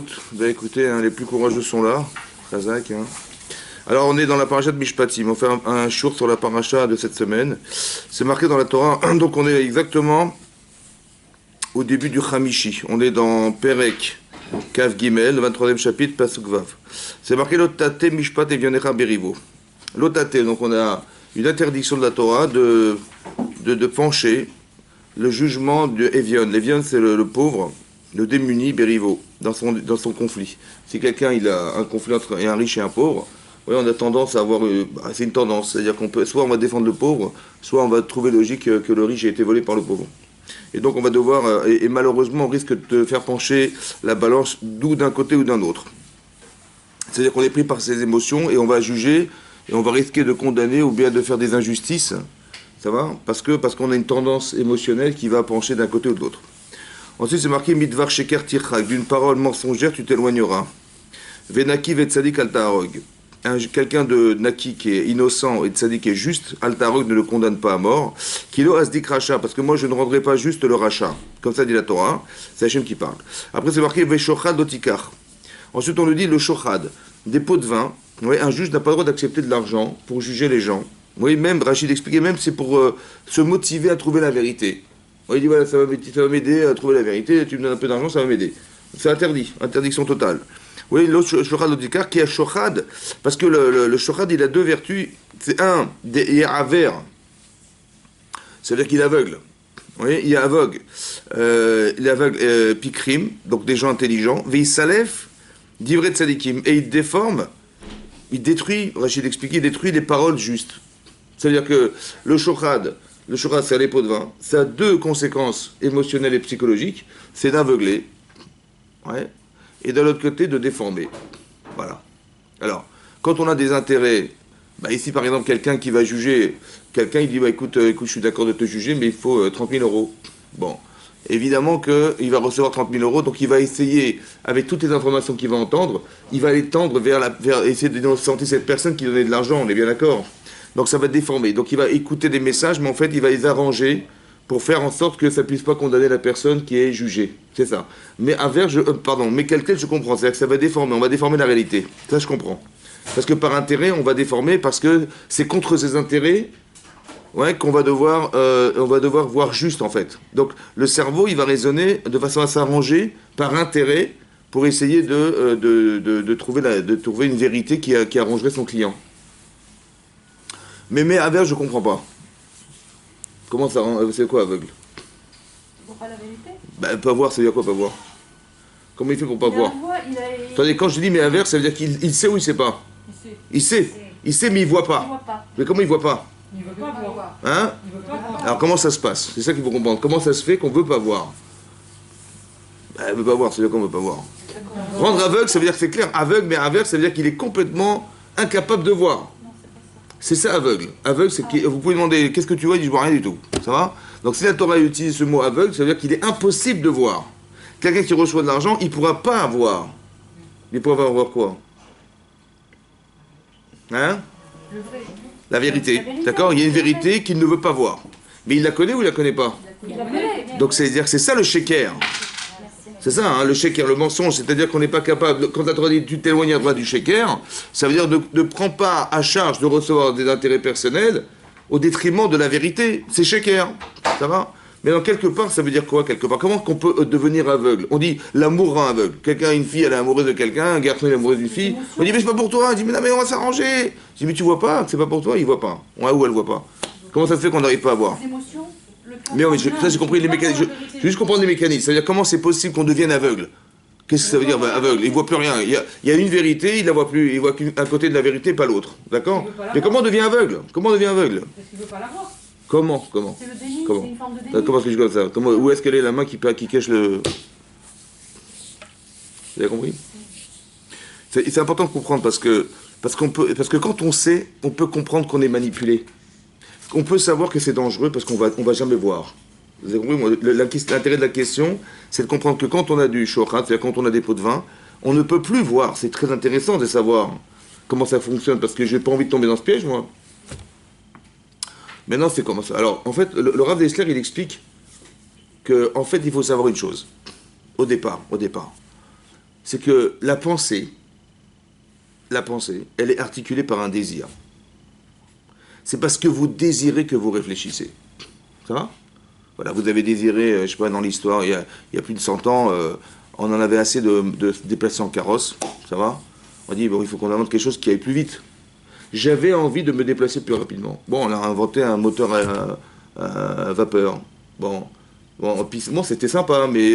route. Bah écoutez, hein, les plus courageux sont là. Khazak. Hein. Alors on est dans la paracha de Mishpatim. On fait un shur sur la paracha de cette semaine. C'est marqué dans la Torah. Donc on est exactement au début du Chamishi. On est dans Perek, Kav Gimel, le 23e chapitre, Pasuk Vav. C'est marqué Lotate Mishpat Evyonecha Berivo. Lotate, donc on a une interdiction de la Torah de pencher le jugement de Evion. L'Evion, c'est le pauvre, le démuni, Berivo, dans son conflit. Si quelqu'un il a un conflit entre un riche et un pauvre, oui, on a tendance à avoir... c'est une tendance, c'est-à-dire qu'on peut... Soit on va défendre le pauvre, soit on va trouver logique que le riche a été volé par le pauvre. Et donc on va devoir... Et malheureusement, on risque de faire pencher la balance d'un côté ou d'un autre. C'est-à-dire qu'on est pris par ses émotions et on va juger, et on va risquer de condamner ou bien de faire des injustices. Ça va ? Parce qu'on a une tendance émotionnelle qui va pencher d'un côté ou de l'autre. Ensuite, c'est marqué Midvar Sheker Tirchak, d'une parole mensongère, tu t'éloigneras. Venaki Vetzadik Altaharog. Quelqu'un de Naki qui est innocent et Tzadik qui est juste, Altaharog ne le condamne pas à mort. Kilo Asdik Racha, parce que moi je ne rendrai pas juste le Racha. Comme ça dit la Torah, c'est Hachem qui parle. Après, c'est marqué Veshochad Otikar. Ensuite, on nous dit le Shochad, des pots de vin. Oui, un juge n'a pas le droit d'accepter de l'argent pour juger les gens. Oui, même, Rachid expliquait, même c'est pour se motiver à trouver la vérité. Oui, il dit, voilà, ça va m'aider à trouver la vérité, tu me donnes un peu d'argent, ça va m'aider. C'est interdit, interdiction totale. Oui, l'autre Shochad Odikar qui est Shochad, parce que le Shochad, il a deux vertus. C'est un, il est aver, c'est-à-dire qu'il est aveugle. Oui, il est aveugle. Il est aveugle, pikrim, donc des gens intelligents. Veisalef, d'ivret tzadikim, et il déforme, il détruit, Rachid expliquait, il détruit les paroles justes. C'est-à-dire que le shochad, c'est à l'épeau de vin, ça a deux conséquences émotionnelles et psychologiques, c'est d'aveugler, ouais, et de l'autre côté de déformer. Voilà. Alors, quand on a des intérêts, bah ici par exemple quelqu'un qui va juger, quelqu'un il dit bah, écoute, je suis d'accord de te juger, mais il faut 30 000 euros. Bon, évidemment qu'il va recevoir 30 000 euros, donc il va essayer, avec toutes les informations qu'il va entendre, il va aller tendre vers essayer d'innocenter cette personne qui donnait de l'argent, on est bien d'accord. Donc ça va déformer. Donc il va écouter des messages, mais en fait il va les arranger pour faire en sorte que ça ne puisse pas condamner la personne qui est jugée. C'est ça. Mais mais quelqu'un, je comprends. C'est-à-dire que ça va déformer. On va déformer la réalité. Ça, je comprends. Parce que par intérêt, on va déformer parce que c'est contre ses intérêts, ouais, qu'on va devoir voir juste en fait. Donc le cerveau, il va raisonner de façon à s'arranger par intérêt pour essayer de trouver une vérité qui arrangerait son client. Mais aveugle, je comprends pas. Comment ça rend... C'est quoi aveugle? Il voit pas la vérité. Bah, pas voir, ça veut dire quoi, pas voir? Comment il fait pour pas voir? Attendez, quand je dis mais aveugle, ça veut dire qu'il sait ou il sait pas? Il sait. Il sait, mais il voit pas. Mais comment il voit pas? Il veut pas voir. Hein? Il veut pas voir. Alors comment ça se passe? C'est ça qu'il faut comprendre. Comment ça se fait qu'on veut pas voir? Bah, veut pas voir, ça veut dire qu'on veut pas voir. Rendre aveugle, ça veut dire que c'est clair. Aveugle, mais aveugle, ça veut dire qu'il est complètement incapable de voir. C'est ça aveugle. Aveugle, c'est que vous pouvez demander qu'est-ce que tu vois, il dit je vois rien du tout. Ça va? Donc si la Torah utilise ce mot aveugle, ça veut dire qu'il est impossible de voir. Quelqu'un qui reçoit de l'argent, il ne pourra pas voir. Il pourra voir quoi? Hein? La vérité. D'accord? Il y a une vérité qu'il ne veut pas voir. Mais il la connaît ou il la connaît pas? Il la connaît. Donc c'est-à-dire que c'est ça le sheker. C'est ça, hein, le sheker, le mensonge, c'est-à-dire qu'on n'est pas capable, quand la Torah dit tu t'éloignes à droite du sheker, ça veut dire ne prends pas à charge de recevoir des intérêts personnels au détriment de la vérité. C'est sheker, ça va? Mais dans quelque part, ça veut dire quoi quelque part? Comment qu'on peut devenir aveugle? On dit l'amour rend aveugle. Une fille, elle est amoureuse de quelqu'un, un garçon, il est amoureux d'une fille. On dit mais c'est pas pour toi. On dit mais non, mais on va s'arranger. Je dis mais tu vois pas que c'est pas pour toi, il voit pas. Ouais, ou elle voit pas. Comment ça se fait qu'on n'arrive pas à voir? Mais oui, ça j'ai compris les mécanismes. Je veux juste comprendre les mécanismes. C'est-à-dire comment c'est possible qu'on devienne aveugle? Qu'est-ce que ça veut dire aveugle? Il voit plus rien. Il y a une vérité, il la voit plus. Il voit qu'un côté de la vérité, pas l'autre. D'accord? Mais comment on devient aveugle? Comment on devient aveugle? Parce qu'il veut pas la voir. Comment? C'est le déni, c'est une forme de déni. Comment est-ce que je comme ça? Où est-ce qu'elle est la main qui cache le... Vous avez compris? C'est important de comprendre parce que quand on sait, on peut comprendre qu'on est manipulé. On peut savoir que c'est dangereux parce qu'on va jamais voir. Vous avez compris? L'intérêt de la question, c'est de comprendre que quand on a du shochat, c'est-à-dire quand on a des pots de vin, on ne peut plus voir. C'est très intéressant de savoir comment ça fonctionne parce que j'ai pas envie de tomber dans ce piège, moi. Maintenant, c'est comment ça? Alors, en fait, le Rav Dessler, il explique que, en fait, il faut savoir une chose. Au départ. c'est que la pensée, elle est articulée par un désir. C'est parce que vous désirez que vous réfléchissez. Ça va? Voilà, vous avez désiré, je sais pas, dans l'histoire, il y a plus de 100 ans, on en avait assez de se déplacer en carrosse. Ça va? On dit, bon, il faut qu'on invente quelque chose qui aille plus vite. J'avais envie de me déplacer plus rapidement. Bon, on a inventé un moteur à vapeur. Bon, c'était sympa, mais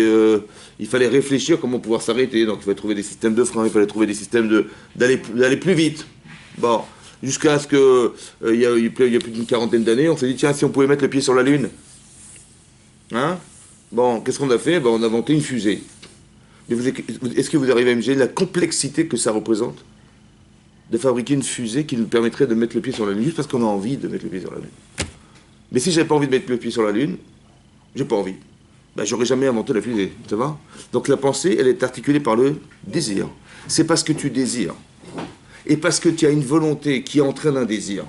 il fallait réfléchir comment pouvoir s'arrêter. Donc, il fallait trouver des systèmes de frein, il fallait trouver des systèmes d'aller plus vite. Bon, jusqu'à ce que, il y a plus d'une quarantaine d'années, on s'est dit, tiens, si on pouvait mettre le pied sur la Lune. Hein? Bon, qu'est-ce qu'on a fait? Ben, on a inventé une fusée. Mais est-ce que vous arrivez à imaginer la complexité que ça représente? De fabriquer une fusée qui nous permettrait de mettre le pied sur la Lune, juste parce qu'on a envie de mettre le pied sur la Lune. Mais si j'avais pas envie de mettre le pied sur la Lune, j'ai pas envie. Ben, j'aurais jamais inventé la fusée, ça va? Donc la pensée, elle est articulée par le désir. C'est parce que tu désires. Et parce que tu as une volonté qui entraîne un désir.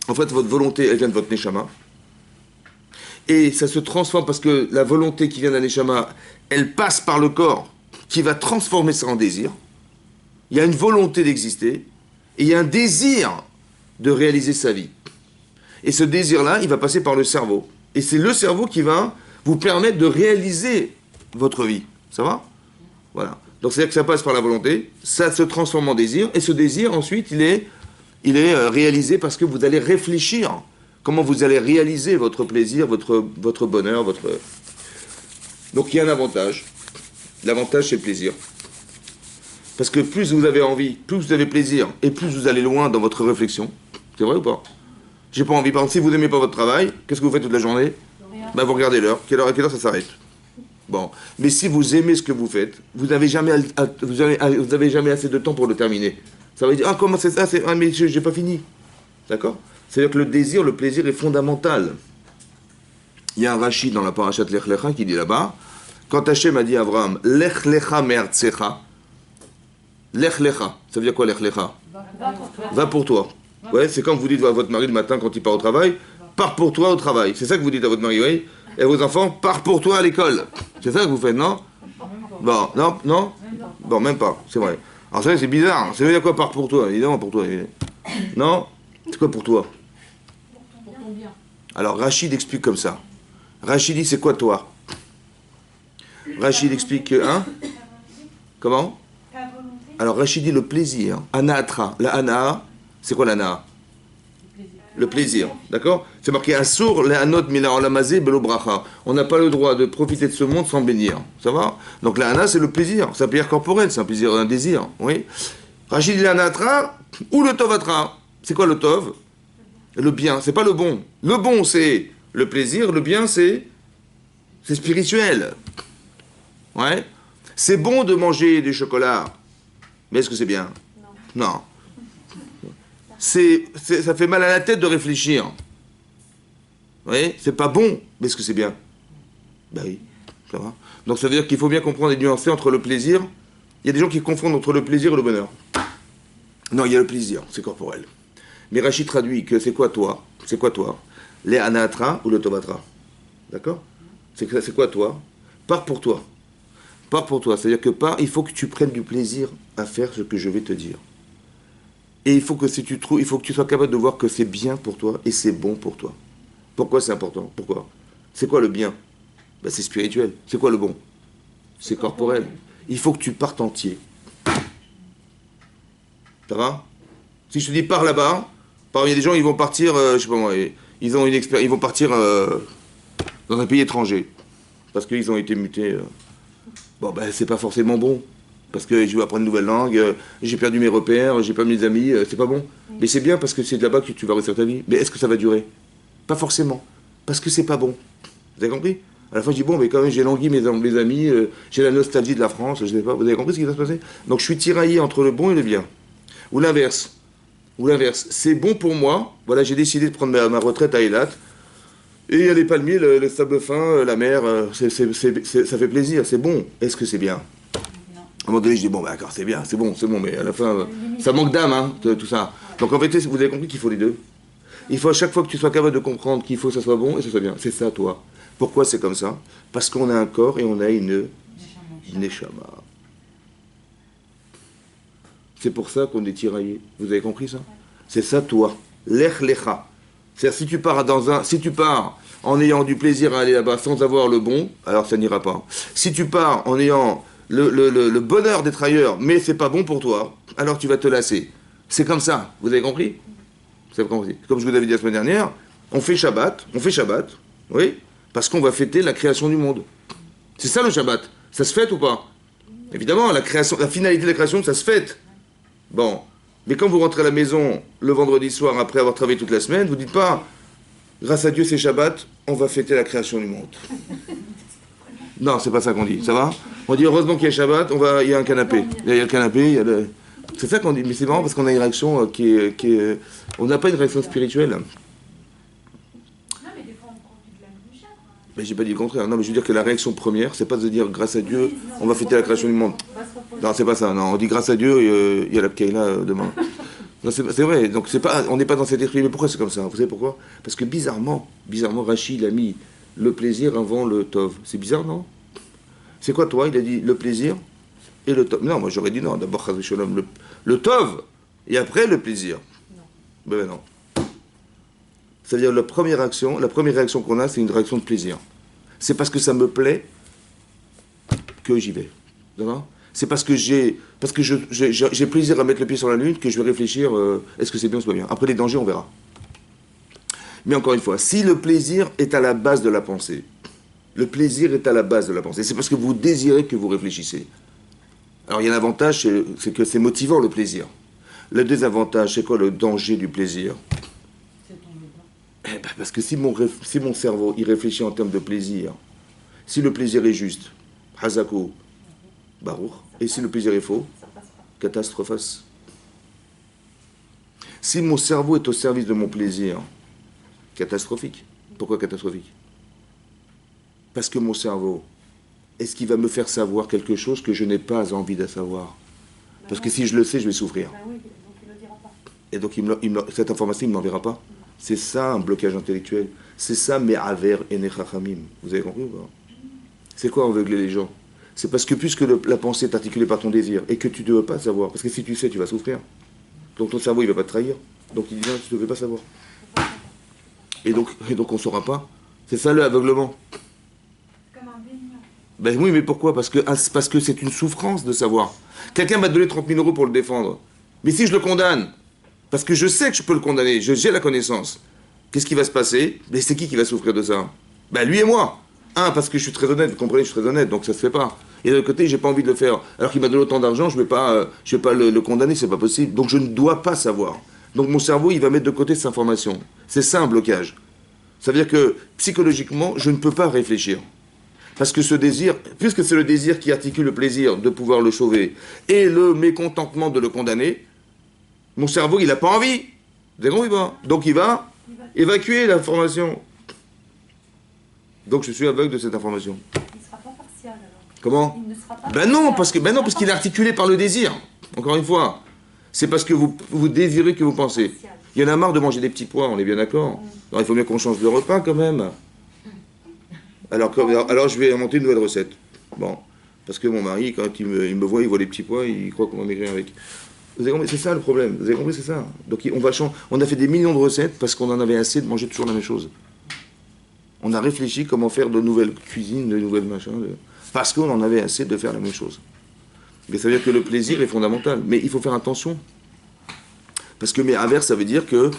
En fait, votre volonté, elle vient de votre neshama. Et ça se transforme parce que la volonté qui vient d'un neshama, elle passe par le corps, qui va transformer ça en désir. Il y a une volonté d'exister, et il y a un désir de réaliser sa vie. Et ce désir-là, il va passer par le cerveau. Et c'est le cerveau qui va vous permettre de réaliser votre vie. Ça va? Voilà. Donc c'est-à-dire que ça passe par la volonté, ça se transforme en désir, et ce désir, ensuite, il est réalisé parce que vous allez réfléchir comment vous allez réaliser votre plaisir, votre bonheur, Donc il y a un avantage. L'avantage, c'est le plaisir. Parce que plus vous avez envie, plus vous avez plaisir, et plus vous allez loin dans votre réflexion. C'est vrai ou pas? J'ai pas envie. Par exemple, si vous n'aimez pas votre travail, qu'est-ce que vous faites toute la journée? Ben, vous regardez l'heure. À quelle heure ça s'arrête? Bon. Mais si vous aimez ce que vous faites, vous n'avez jamais assez de temps pour le terminer. Ça va dire, ah, comment c'est ça? Ah, mais j'ai pas fini. D'accord? C'est-à-dire que le désir, le plaisir est fondamental. Il y a un Rashi dans la parashat Lech Lecha qui dit là-bas, quand Hachem a dit à Abraham, Lech Lecha me'artzecha, Lech Lecha, ça veut dire quoi Lech Lecha? Va pour toi. Ouais, c'est quand vous dites à votre mari le matin quand il part au travail, pars pour toi au travail. C'est ça que vous dites à votre mari, oui? Et à vos enfants, pars pour toi à l'école. C'est ça que vous faites, non? Bon, non? Bon, même pas, c'est vrai. Alors ça, c'est bizarre. Ça veut dire quoi, pars pour toi? Évidemment, pour toi. Non? C'est quoi pour toi? Pour ton bien. Alors Rachid explique comme ça. Rachid dit, c'est quoi toi? Rachid explique, hein? Comment? Alors Rachid dit le plaisir. Anaatra. La ana, c'est quoi l'ana? Le plaisir. D'accord? C'est marqué Assour, la anot mila olamazé belo bracha. On n'a pas le droit de profiter de ce monde sans bénir. Ça va? Donc la ana, c'est le plaisir. C'est un plaisir corporel, c'est un plaisir, un désir. Oui? Rachid dit l'anatra ou le tovatra. C'est quoi le tov? Le bien. C'est pas le bon. Le bon, c'est le plaisir. Le bien, c'est spirituel. Ouais? C'est bon de manger du chocolat. Mais est-ce que c'est bien? Non. Ça fait mal à la tête de réfléchir. Vous voyez? C'est pas bon, mais est-ce que c'est bien? Ben oui, ça va. Donc ça veut dire qu'il faut bien comprendre et nuancer entre le plaisir. Il y a des gens qui confondent entre le plaisir et le bonheur. Non, il y a le plaisir, c'est corporel. Mais Rachid traduit que c'est quoi toi? C'est quoi toi? Les anatra ou le tovatra? D'accord? C'est quoi toi? Pars pour toi. Pars pour toi. C'est-à-dire que il faut que tu prennes du plaisir à faire ce que je vais te dire. Et il faut que tu sois capable de voir que c'est bien pour toi et c'est bon pour toi. Pourquoi c'est important? Pourquoi? C'est quoi le bien? Ben, c'est spirituel. C'est quoi le bon? C'est corporel. Il faut que tu partes entier. Ça va? Si je te dis pars là-bas, parmi des gens, ils vont partir, je sais pas moi, ils vont partir dans un pays étranger parce qu'ils ont été mutés. Bon, ben c'est pas forcément bon. Parce que je vais apprendre une nouvelle langue, j'ai perdu mes repères, j'ai perdu mes amis, c'est pas bon. Mais c'est bien parce que c'est de là-bas que tu vas réussir ta vie. Mais est-ce que ça va durer? Pas forcément. Parce que c'est pas bon. Vous avez compris? À la fin, je dis, bon, mais quand même, j'ai langui mes amis, j'ai la nostalgie de la France, je sais pas. Vous avez compris ce qui va se passer? Donc je suis tiraillé entre le bon et le bien. Ou l'inverse. C'est bon pour moi. Voilà, j'ai décidé de prendre ma retraite à Eilat. Et il y a les palmiers, le sable fin, la mer, ça fait plaisir, c'est bon. Est-ce que c'est bien? À un moment donné, je dis, bon, d'accord, c'est bien, c'est bon, mais à la fin, ça manque d'âme, hein, tout ça. Donc en fait, vous avez compris qu'il faut les deux. Il faut à chaque fois que tu sois capable de comprendre qu'il faut que ça soit bon et que ça soit bien. C'est ça, toi. Pourquoi c'est comme ça? Parce qu'on a un corps et on a une neshama. C'est pour ça qu'on est tiraillé. Vous avez compris ça? C'est ça, toi. Lech lecha. C'est-à-dire, si tu pars en ayant du plaisir à aller là-bas sans avoir le bon, alors ça n'ira pas. Si tu pars en ayant le bonheur d'être ailleurs, mais c'est pas bon pour toi, alors tu vas te lasser. C'est comme ça. Vous avez compris? C'est comme je vous avais dit la semaine dernière, on fait Shabbat, oui, parce qu'on va fêter la création du monde. C'est ça le Shabbat. Ça se fête ou pas? Évidemment, la finalité de la création, ça se fête. Bon, mais quand vous rentrez à la maison le vendredi soir après avoir travaillé toute la semaine, vous dites pas, grâce à Dieu c'est Shabbat, on va fêter la création du monde. Non, c'est pas ça qu'on dit, ça va? On dit heureusement qu'il y a Shabbat, il y a un canapé. Il y a le canapé, il y a le... C'est ça qu'on dit, mais c'est marrant parce qu'on a une réaction qui est... On n'a pas une réaction spirituelle. Non, mais des fois on profite de la bouche. Mais j'ai pas dit le contraire. Non, mais je veux dire que la réaction première, c'est pas de dire grâce à Dieu, on va fêter la création du monde. Non, c'est pas ça. Non, on dit grâce à Dieu, il y a la Pkaïla demain. Non, c'est vrai. Donc on n'est pas dans cet esprit. Mais pourquoi c'est comme ça? Vous savez pourquoi? Parce que bizarrement, Rachid a mis le plaisir avant le tov. C'est bizarre, non? C'est quoi toi? Il a dit le plaisir et le tov. Non, moi j'aurais dit non. D'abord le tov et après le plaisir. Non. Ben non. C'est-à-dire la première réaction qu'on a, c'est une réaction de plaisir. C'est parce que ça me plaît que j'y vais. D'accord? C'est parce que j'ai plaisir à mettre le pied sur la lune que je vais réfléchir, est-ce que c'est bien ou c'est pas bien. Après les dangers, on verra. Mais encore une fois, si le plaisir est à la base de la pensée, c'est parce que vous désirez que vous réfléchissez. Alors il y a un avantage, c'est que c'est motivant le plaisir. Le désavantage, c'est quoi le danger du plaisir? Parce que si mon cerveau il réfléchit en termes de plaisir, si le plaisir est juste, Hazako, Baruch, et si le plaisir est faux, catastrophe. Si mon cerveau est au service de mon plaisir, catastrophique. Pourquoi catastrophique? Parce que mon cerveau, est-ce qu'il va me faire savoir quelque chose que je n'ai pas envie de savoir? Parce que si je le sais, je vais souffrir. Et donc cette information, il ne m'enverra pas. C'est ça un blocage intellectuel. C'est ça me'aver ene chachamim. Vous avez compris ou pas? C'est quoi aveugler les gens? C'est parce que puisque la pensée est articulée par ton désir et que tu ne veux pas savoir, parce que si tu sais, tu vas souffrir. Donc ton cerveau, il ne va pas te trahir. Donc il dit non, tu ne veux pas savoir. Et donc on ne saura pas. C'est ça le aveuglement. Comme un baigneur. Ben oui, mais pourquoi? Parce que c'est une souffrance de savoir. Quelqu'un m'a donné 30 000 euros pour le défendre. Mais si je le condamne, parce que je sais que je peux le condamner, j'ai la connaissance, qu'est-ce qui va se passer? Ben c'est qui va souffrir de ça? Ben lui et moi. Parce que je suis très honnête, vous comprenez, je suis très honnête, donc ça se fait pas. Et de l'autre côté, j'ai pas envie de le faire. Alors qu'il m'a donné autant d'argent, je vais pas le condamner, c'est pas possible. Donc je ne dois pas savoir. Donc mon cerveau, il va mettre de côté cette information. C'est ça un blocage. Ça veut dire que psychologiquement, je ne peux pas réfléchir. Parce que ce désir, puisque c'est le désir qui articule le plaisir de pouvoir le sauver et le mécontentement de le condamner, mon cerveau, il n'a pas envie. Vous avez compris pas? Donc il va évacuer l'information. Donc je suis aveugle de cette information. Il ne sera pas partial alors. Comment? Il ne sera pas Ben non, parce qu'il est articulé par le désir. Encore une fois. C'est parce que vous désirez que vous pensez. Il y en a marre de manger des petits pois, on est bien d'accord? Alors il faut bien qu'on change de repas quand même. Alors je vais inventer une nouvelle recette. Bon. Parce que mon mari, quand il me voit, il voit les petits pois, il croit qu'on va maigrir avec. Vous avez compris? C'est ça le problème. Vous avez compris? C'est ça. Donc on a fait des millions de recettes parce qu'on en avait assez de manger toujours la même chose. On a réfléchi comment faire de nouvelles cuisines, de nouvelles machins, parce qu'on en avait assez de faire la même chose. Mais ça veut dire que le plaisir est fondamental. Mais il faut faire attention. Parce que aver, ça veut dire que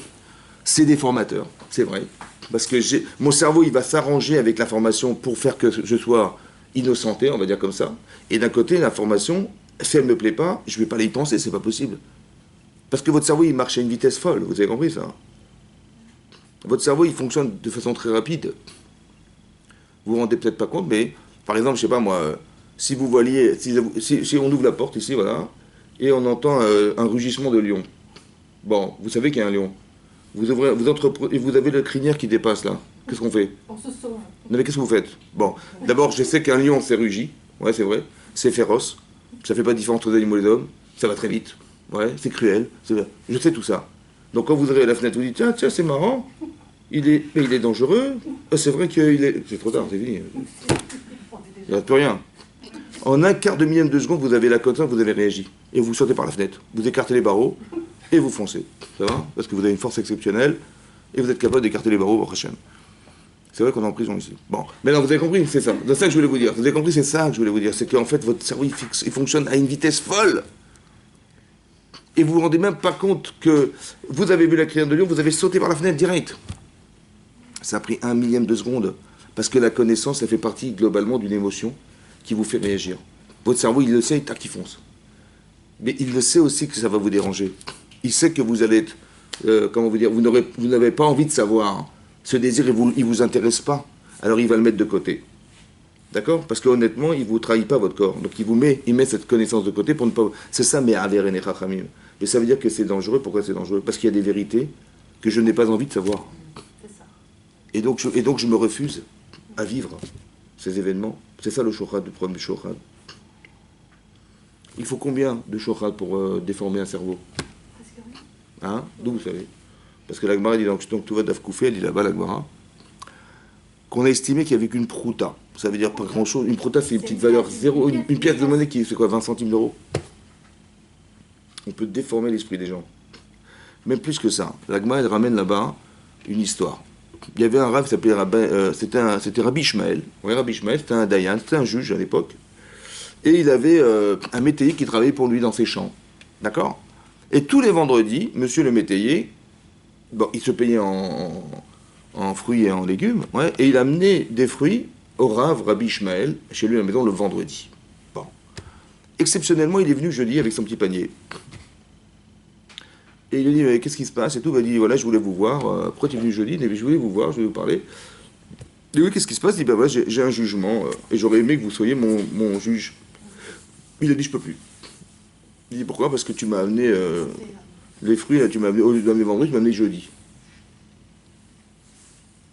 c'est déformateur. C'est vrai. Parce que mon cerveau, il va s'arranger avec l'information pour faire que je sois innocenté, on va dire comme ça. Et d'un côté, l'information, si elle ne me plaît pas, je ne vais pas y penser, c'est pas possible. Parce que votre cerveau, il marche à une vitesse folle. Vous avez compris ça? Votre cerveau, il fonctionne de façon très rapide. Vous vous rendez peut-être pas compte, mais par exemple, je sais pas moi, si vous voyez, si on ouvre la porte ici, voilà, et on entend un rugissement de lion. Bon, vous savez qu'il y a un lion. Vous avez le crinière qui dépasse là. Qu'est-ce qu'on fait? On se sauve. Non mais qu'est-ce que vous faites? Bon, d'abord, je sais qu'un lion, c'est rugi. Ouais, c'est vrai. C'est féroce. Ça fait pas différence entre les animaux et les hommes. Ça va très vite. Ouais, c'est cruel. Je sais tout ça. Donc quand vous ouvrez la fenêtre, vous dites tiens, c'est marrant. Il est dangereux. C'est vrai qu'il est. C'est trop tard, c'est fini. Il n'y a plus rien. En un quart de millième de seconde, vous avez la connaissance, vous avez réagi. Et vous sautez par la fenêtre. Vous écartez les barreaux et vous foncez. Ça va? Parce que vous avez une force exceptionnelle et vous êtes capable d'écarter les barreaux au prochain. C'est vrai qu'on est en prison ici. Bon, mais non, vous avez compris, c'est ça. C'est ça que je voulais vous dire. Vous avez compris, c'est ça que je voulais vous dire. C'est qu'en fait, votre cerveau, il fonctionne à une vitesse folle. Et vous vous rendez même pas compte que vous avez vu la crière de lion, vous avez sauté par la fenêtre direct. Ça a pris un millième de seconde. Parce que la connaissance, elle fait partie globalement d'une émotion qui vous fait réagir. Votre cerveau, il le sait, tac, il fonce. Mais il le sait aussi que ça va vous déranger. Il sait que vous allez être, comment vous dire, vous n'avez pas envie de savoir. Ce désir, il vous intéresse pas. Alors il va le mettre de côté. D'accord? Parce qu'honnêtement, il ne vous trahit pas votre corps. Donc il met cette connaissance de côté pour ne pas... C'est ça, mais aver et chachamim. Et ça veut dire que c'est dangereux. Pourquoi c'est dangereux? Parce qu'il y a des vérités que je n'ai pas envie de savoir. C'est ça. Et donc je me refuse à vivre ces événements. C'est ça le shochad, le problème du shochad. Il faut combien de shochad pour déformer un cerveau? Presque oui. Hein? D'où vous savez? Parce que l'Agmara dit donc tout va d'Afkoufé, elle dit là-bas l'Agmara, qu'on a estimé qu'il n'y avait qu'une prouta. Ça veut dire pas grand-chose. Une prouta, c'est une petite valeur zéro. Une pièce de monnaie qui c'est quoi, 20 centimes d'euros? On peut déformer l'esprit des gens. Même plus que ça. L'Agmara, elle ramène là-bas une histoire. Il y avait un rave qui s'appelait c'était Rabbi Ishmael. Oui, Rabbi Ishmael, c'était un dayan, c'était un juge à l'époque. Et il avait un métayer qui travaillait pour lui dans ses champs. D'accord? Et tous les vendredis, monsieur le métayer, bon, il se payait en fruits et en légumes, ouais, et il amenait des fruits au rave Rabbi Ishmael, chez lui à la maison, le vendredi. Bon. Exceptionnellement, il est venu jeudi avec son petit panier. Et il lui dit, mais qu'est-ce qui se passe? Et tout, il dit, voilà, je voulais vous voir. Pourquoi tu es venu jeudi? Il dit, je voulais vous voir, je voulais vous parler. Il dit, oui, qu'est-ce qui se passe? Il dit, ben voilà, j'ai un jugement, et j'aurais aimé que vous soyez mon juge. Il a dit, je peux plus. Il dit, pourquoi? Parce que tu m'as amené les fruits, là, tu m'as amené, au lieu d'amener vendredi, tu m'as amené jeudi.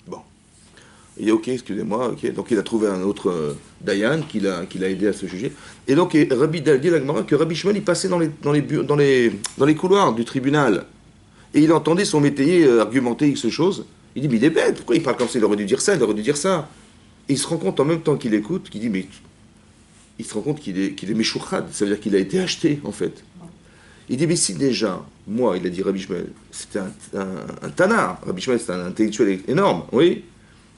Bon. Il dit, ok, excusez-moi, ok. Donc il a trouvé un autre Dayan qui l'a aidé à se juger. Et donc Rabbi dit la Gemara que Rabbi Shmuel, il passait dans les couloirs du tribunal. Et il entendait son métayer argumenter X choses. Il dit, mais il est bête, pourquoi il parle comme ça? Il aurait dû dire ça, il aurait dû dire ça. Et il se rend compte en même temps qu'il écoute, qu'il dit, mais il se rend compte qu'il est méchouchad, ça veut dire qu'il a été acheté, en fait. Il dit, mais si déjà, moi, il a dit Rabbi Shmuel, c'était un tanar. Rabbi Shmuel, c'était un intellectuel énorme, oui.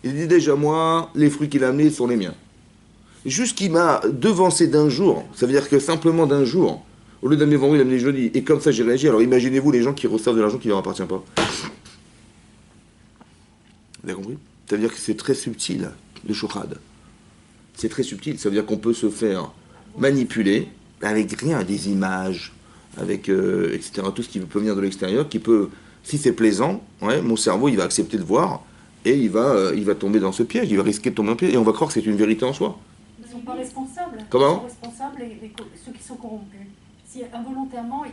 Il dit déjà, moi, les fruits qu'il a amenés sont les miens. Juste qu'il m'a devancé d'un jour, ça veut dire que simplement d'un jour, au lieu d'amener vendredi, il a amené jeudi, et comme ça j'ai réagi. Alors imaginez-vous les gens qui reçoivent de l'argent qui ne leur appartient pas. Vous avez compris? Ça veut dire que c'est très subtil, le shochad. C'est très subtil, ça veut dire qu'on peut se faire manipuler avec rien, des images, avec etc. Tout ce qui peut venir de l'extérieur, qui peut, si c'est plaisant, ouais, mon cerveau il va accepter de voir et il va tomber dans ce piège, il va risquer de tomber dans le piège et on va croire que c'est une vérité en soi. Ils ne sont pas responsables. Comment? Ils sont responsables ceux qui sont corrompus. Si involontairement,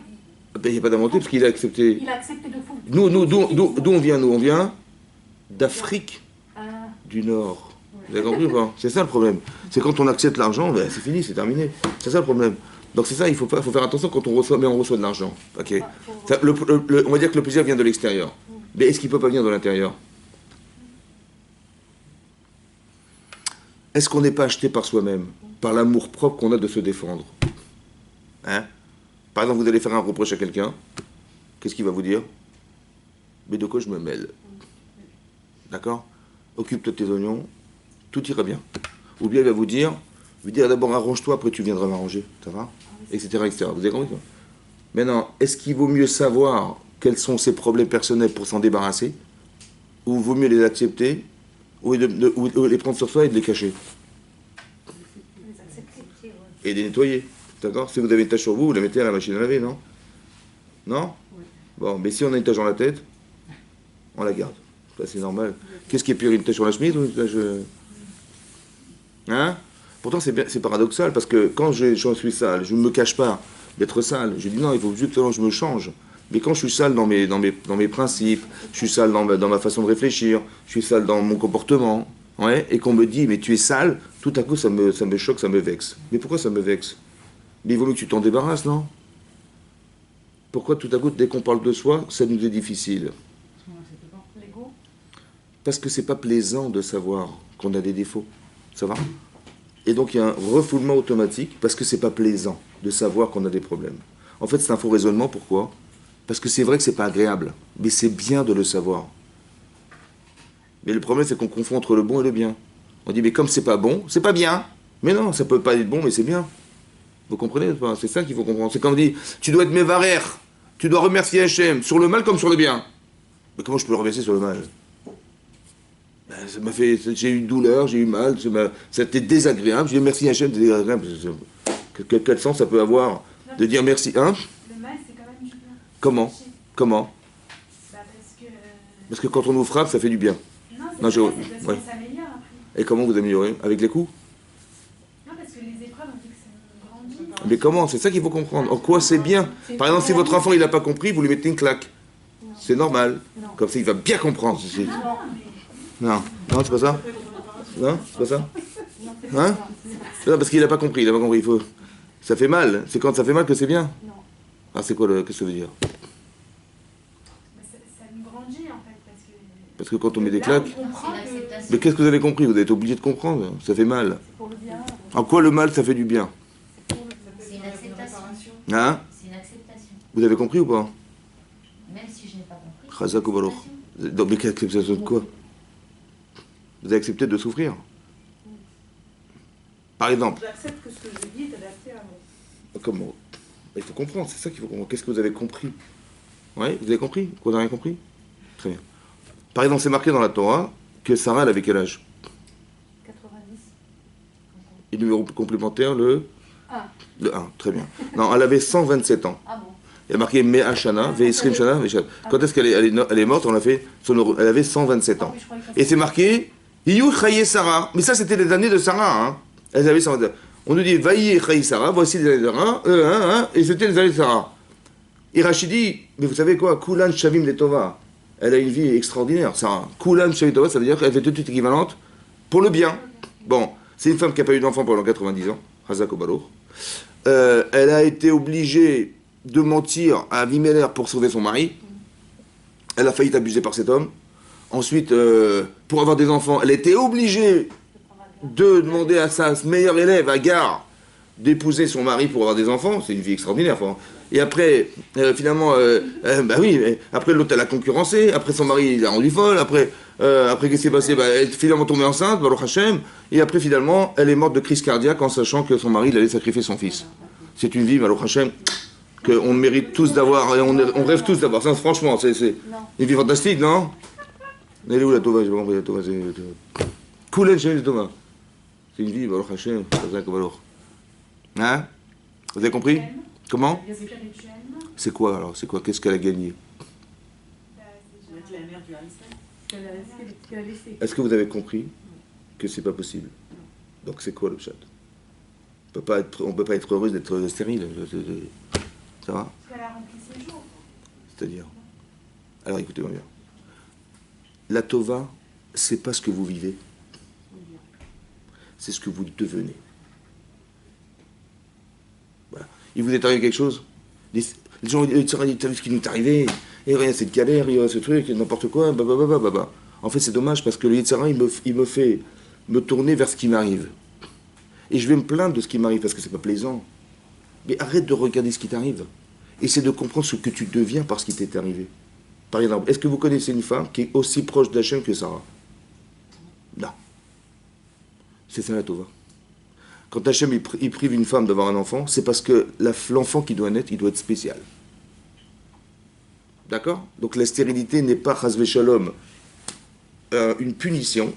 Il n'y a pas d'inventé parce qu'il a accepté. il a accepté de fou. D'où on vient, nous? On vient d'Afrique Ah, du Nord. Vous avez compris ou pas? C'est ça le problème. C'est quand on accepte l'argent, ben, c'est fini, c'est terminé. C'est ça le problème. Donc c'est ça, il faut faire attention quand on reçoit, mais on reçoit de l'argent. Ok. Ça, on va dire que le plaisir vient de l'extérieur. Mais est-ce qu'il ne peut pas venir de l'intérieur? Est-ce qu'on n'est pas acheté par soi-même, par l'amour propre qu'on a de se défendre? Hein? Par exemple, vous allez faire un reproche à quelqu'un, qu'est-ce qu'il va vous dire? Mais de quoi je me mêle? D'accord? Occupe-toi de tes oignons, tout ira bien. Ou bien il va vous dire d'abord arrange-toi, après tu viendras m'arranger, ça va? Etc., etc. Vous avez compris quoi? Maintenant, est-ce qu'il vaut mieux savoir quels sont ses problèmes personnels pour s'en débarrasser? Ou vaut mieux les accepter? Ou les prendre sur soi et de les cacher? les accepter. Et les nettoyer. D'accord? Si vous avez une tache sur vous, vous la mettez à la machine à laver, non? Non? Oui. Bon, mais si on a une tache dans la tête, on la garde. Ça, c'est normal. Qu'est-ce qui est pire, une tache sur la chemise ou une tache... Hein? Pourtant, c'est paradoxal, parce que quand j'en suis sale, je ne me cache pas d'être sale. Je dis non, il faut juste que je me change. Mais quand je suis sale dans mes principes, je suis sale dans ma façon de réfléchir, je suis sale dans mon comportement, ouais, et qu'on me dit, mais tu es sale, tout à coup, ça me choque, ça me vexe. Mais pourquoi ça me vexe? Mais il vaut mieux que tu t'en débarrasses, non? Pourquoi tout à coup, dès qu'on parle de soi, ça nous est difficile? L'ego. Parce que c'est pas plaisant de savoir qu'on a des défauts. Ça va? Et donc il y a un refoulement automatique parce que c'est pas plaisant de savoir qu'on a des problèmes. En fait, c'est un faux raisonnement. Pourquoi? Parce que c'est vrai que c'est pas agréable, mais c'est bien de le savoir. Mais le problème, c'est qu'on confond entre le bon et le bien. On dit, mais comme c'est pas bon, c'est pas bien. Mais non, ça peut pas être bon, mais c'est bien. Vous comprenez? C'est ça qu'il faut comprendre. C'est comme on dit, tu dois être mévarer, tu dois remercier Hachem, sur le mal comme sur le bien. Mais comment je peux le remercier sur le mal? Ben, ça m'a fait, j'ai eu une douleur, j'ai eu mal, ça a été désagréable. Je dis merci Hachem, c'est désagréable. Quel sens ça peut avoir de dire merci, hein? Le mal, c'est quand même du bien. Comment? Comment? Bah, Parce que quand on nous frappe, ça fait du bien. Non, c'est Non, pas ça, c'est parce ouais. qu'on s'améliore après. Et comment vous améliorez? Avec les coups? Non, parce que les épreuves, on dit que ça nous grandit. Mais comment? C'est ça qu'il faut comprendre. En quoi c'est bien? Par exemple, si votre enfant il n'a pas compris, vous lui mettez une claque. C'est normal. Comme ça, il va bien comprendre. Non, non, c'est pas ça? Non, c'est pas ça? Hein? Non, parce qu'il n'a pas compris. Il n'a pas compris. Il faut... Ça fait mal. C'est quand ça fait mal que c'est bien? Ah, c'est quoi le... Qu'est-ce que ça veut dire? Ça nous grandit en fait. Parce que quand on met des claques... On comprend que... Mais qu'est-ce que vous avez compris? Vous êtes obligé de comprendre. Ça fait mal. En quoi le mal, ça fait du bien? C'est une acceptation. Hein? C'est une acceptation. Vous avez compris ou pas? Même si je n'ai pas compris. Chazak ou Baloch. Mais quelle acceptation de quoi? Vous avez accepté de souffrir? Par exemple. J'accepte que ce que je dis est adapté à moi. Comment? Il faut comprendre, c'est ça qu'il faut comprendre. Qu'est-ce que vous avez compris? Oui, vous avez compris? Vous n'avez rien compris? Très bien. Par exemple, c'est marqué dans la Torah que Sarah, elle avait quel âge? 90. Et numéro complémentaire, le 1. Le 1, très bien. Non, elle avait 127 ans. Ah bon? Il y a marqué Mea Shana, Ve'isrim Shana, Ve'ishad. Quand est-ce qu'elle est morte? On a fait elle avait 127 ans. Et c'est marqué Iyu Chaye Sarah. Mais ça, c'était les années de Sarah. Hein. Elle avait 127 ans. On nous dit Vaïe Chaye Sarah, voici les années de Sarah, et c'était les années de Sarah. Et Rachid dit, mais vous savez quoi? Kulan Shavim Letova. Elle a une vie extraordinaire, Sarah. Kulan Shavim Letova, ça veut dire qu'elle fait tout de suite équivalente pour le bien. Bon, c'est une femme qui n'a pas eu d'enfant pendant 90 ans. Hazak Obalo. Elle a été obligée de mentir à Avimelech pour sauver son mari. Elle a failli être abusée par cet homme. Ensuite, pour avoir des enfants, elle était obligée de demander à sa meilleure élève, Agar, d'épouser son mari pour avoir des enfants. C'est une vie extraordinaire. Et après, finalement, bah oui, après l'autre, elle a concurrencé. Après, son mari, il l'a rendu folle. Après, qu'est-ce qui s'est passé? Elle est finalement tombée enceinte, Baruch Hashem. Et après, finalement, elle est morte de crise cardiaque en sachant que son mari, il allait sacrifier son fils. C'est une vie, Baruch Hashem, qu'on mérite tous d'avoir, et on rêve tous d'avoir. Ça, franchement, c'est une vie fantastique, non? Elle est où la Tova? J'ai pas compris la Tova. Koulen Shem Tova. C'est une vie, Baruch Hashem, hein? Vous avez compris? Comment? Spirituellement, C'est quoi alors? C'est quoi? Qu'est-ce qu'elle a gagné? Mettre la mère du hamster. Est-ce que vous avez compris que c'est pas possible? Donc c'est quoi le chat? On peut pas être heureuse d'être stérile. Ça va? parce qu'elle a rempli ses jours. C'est-à-dire? Alors écoutez-moi bien. La Tova, c'est pas ce que vous vivez. C'est ce que vous devenez. Voilà. Il vous est arrivé quelque chose? Les gens disent, t'as vu ce qui nous est arrivé? Et rien, c'est de galère, il y a ce truc, n'importe quoi, bah. En fait, c'est dommage parce que le Yitzhara, il me fait me tourner vers ce qui m'arrive. Et je vais me plaindre de ce qui m'arrive parce que c'est pas plaisant. Mais arrête de regarder ce qui t'arrive. Essaie de comprendre ce que tu deviens par ce qui t'est arrivé. Par exemple, est-ce que vous connaissez une femme qui est aussi proche d'Hachem que Sarah? Non. C'est ça la Tova. Quand Hachem il prive une femme d'avoir un enfant, c'est parce que l'enfant qui doit naître, il doit être spécial. D'accord? Donc la stérilité n'est pas chas v'shalom une punition,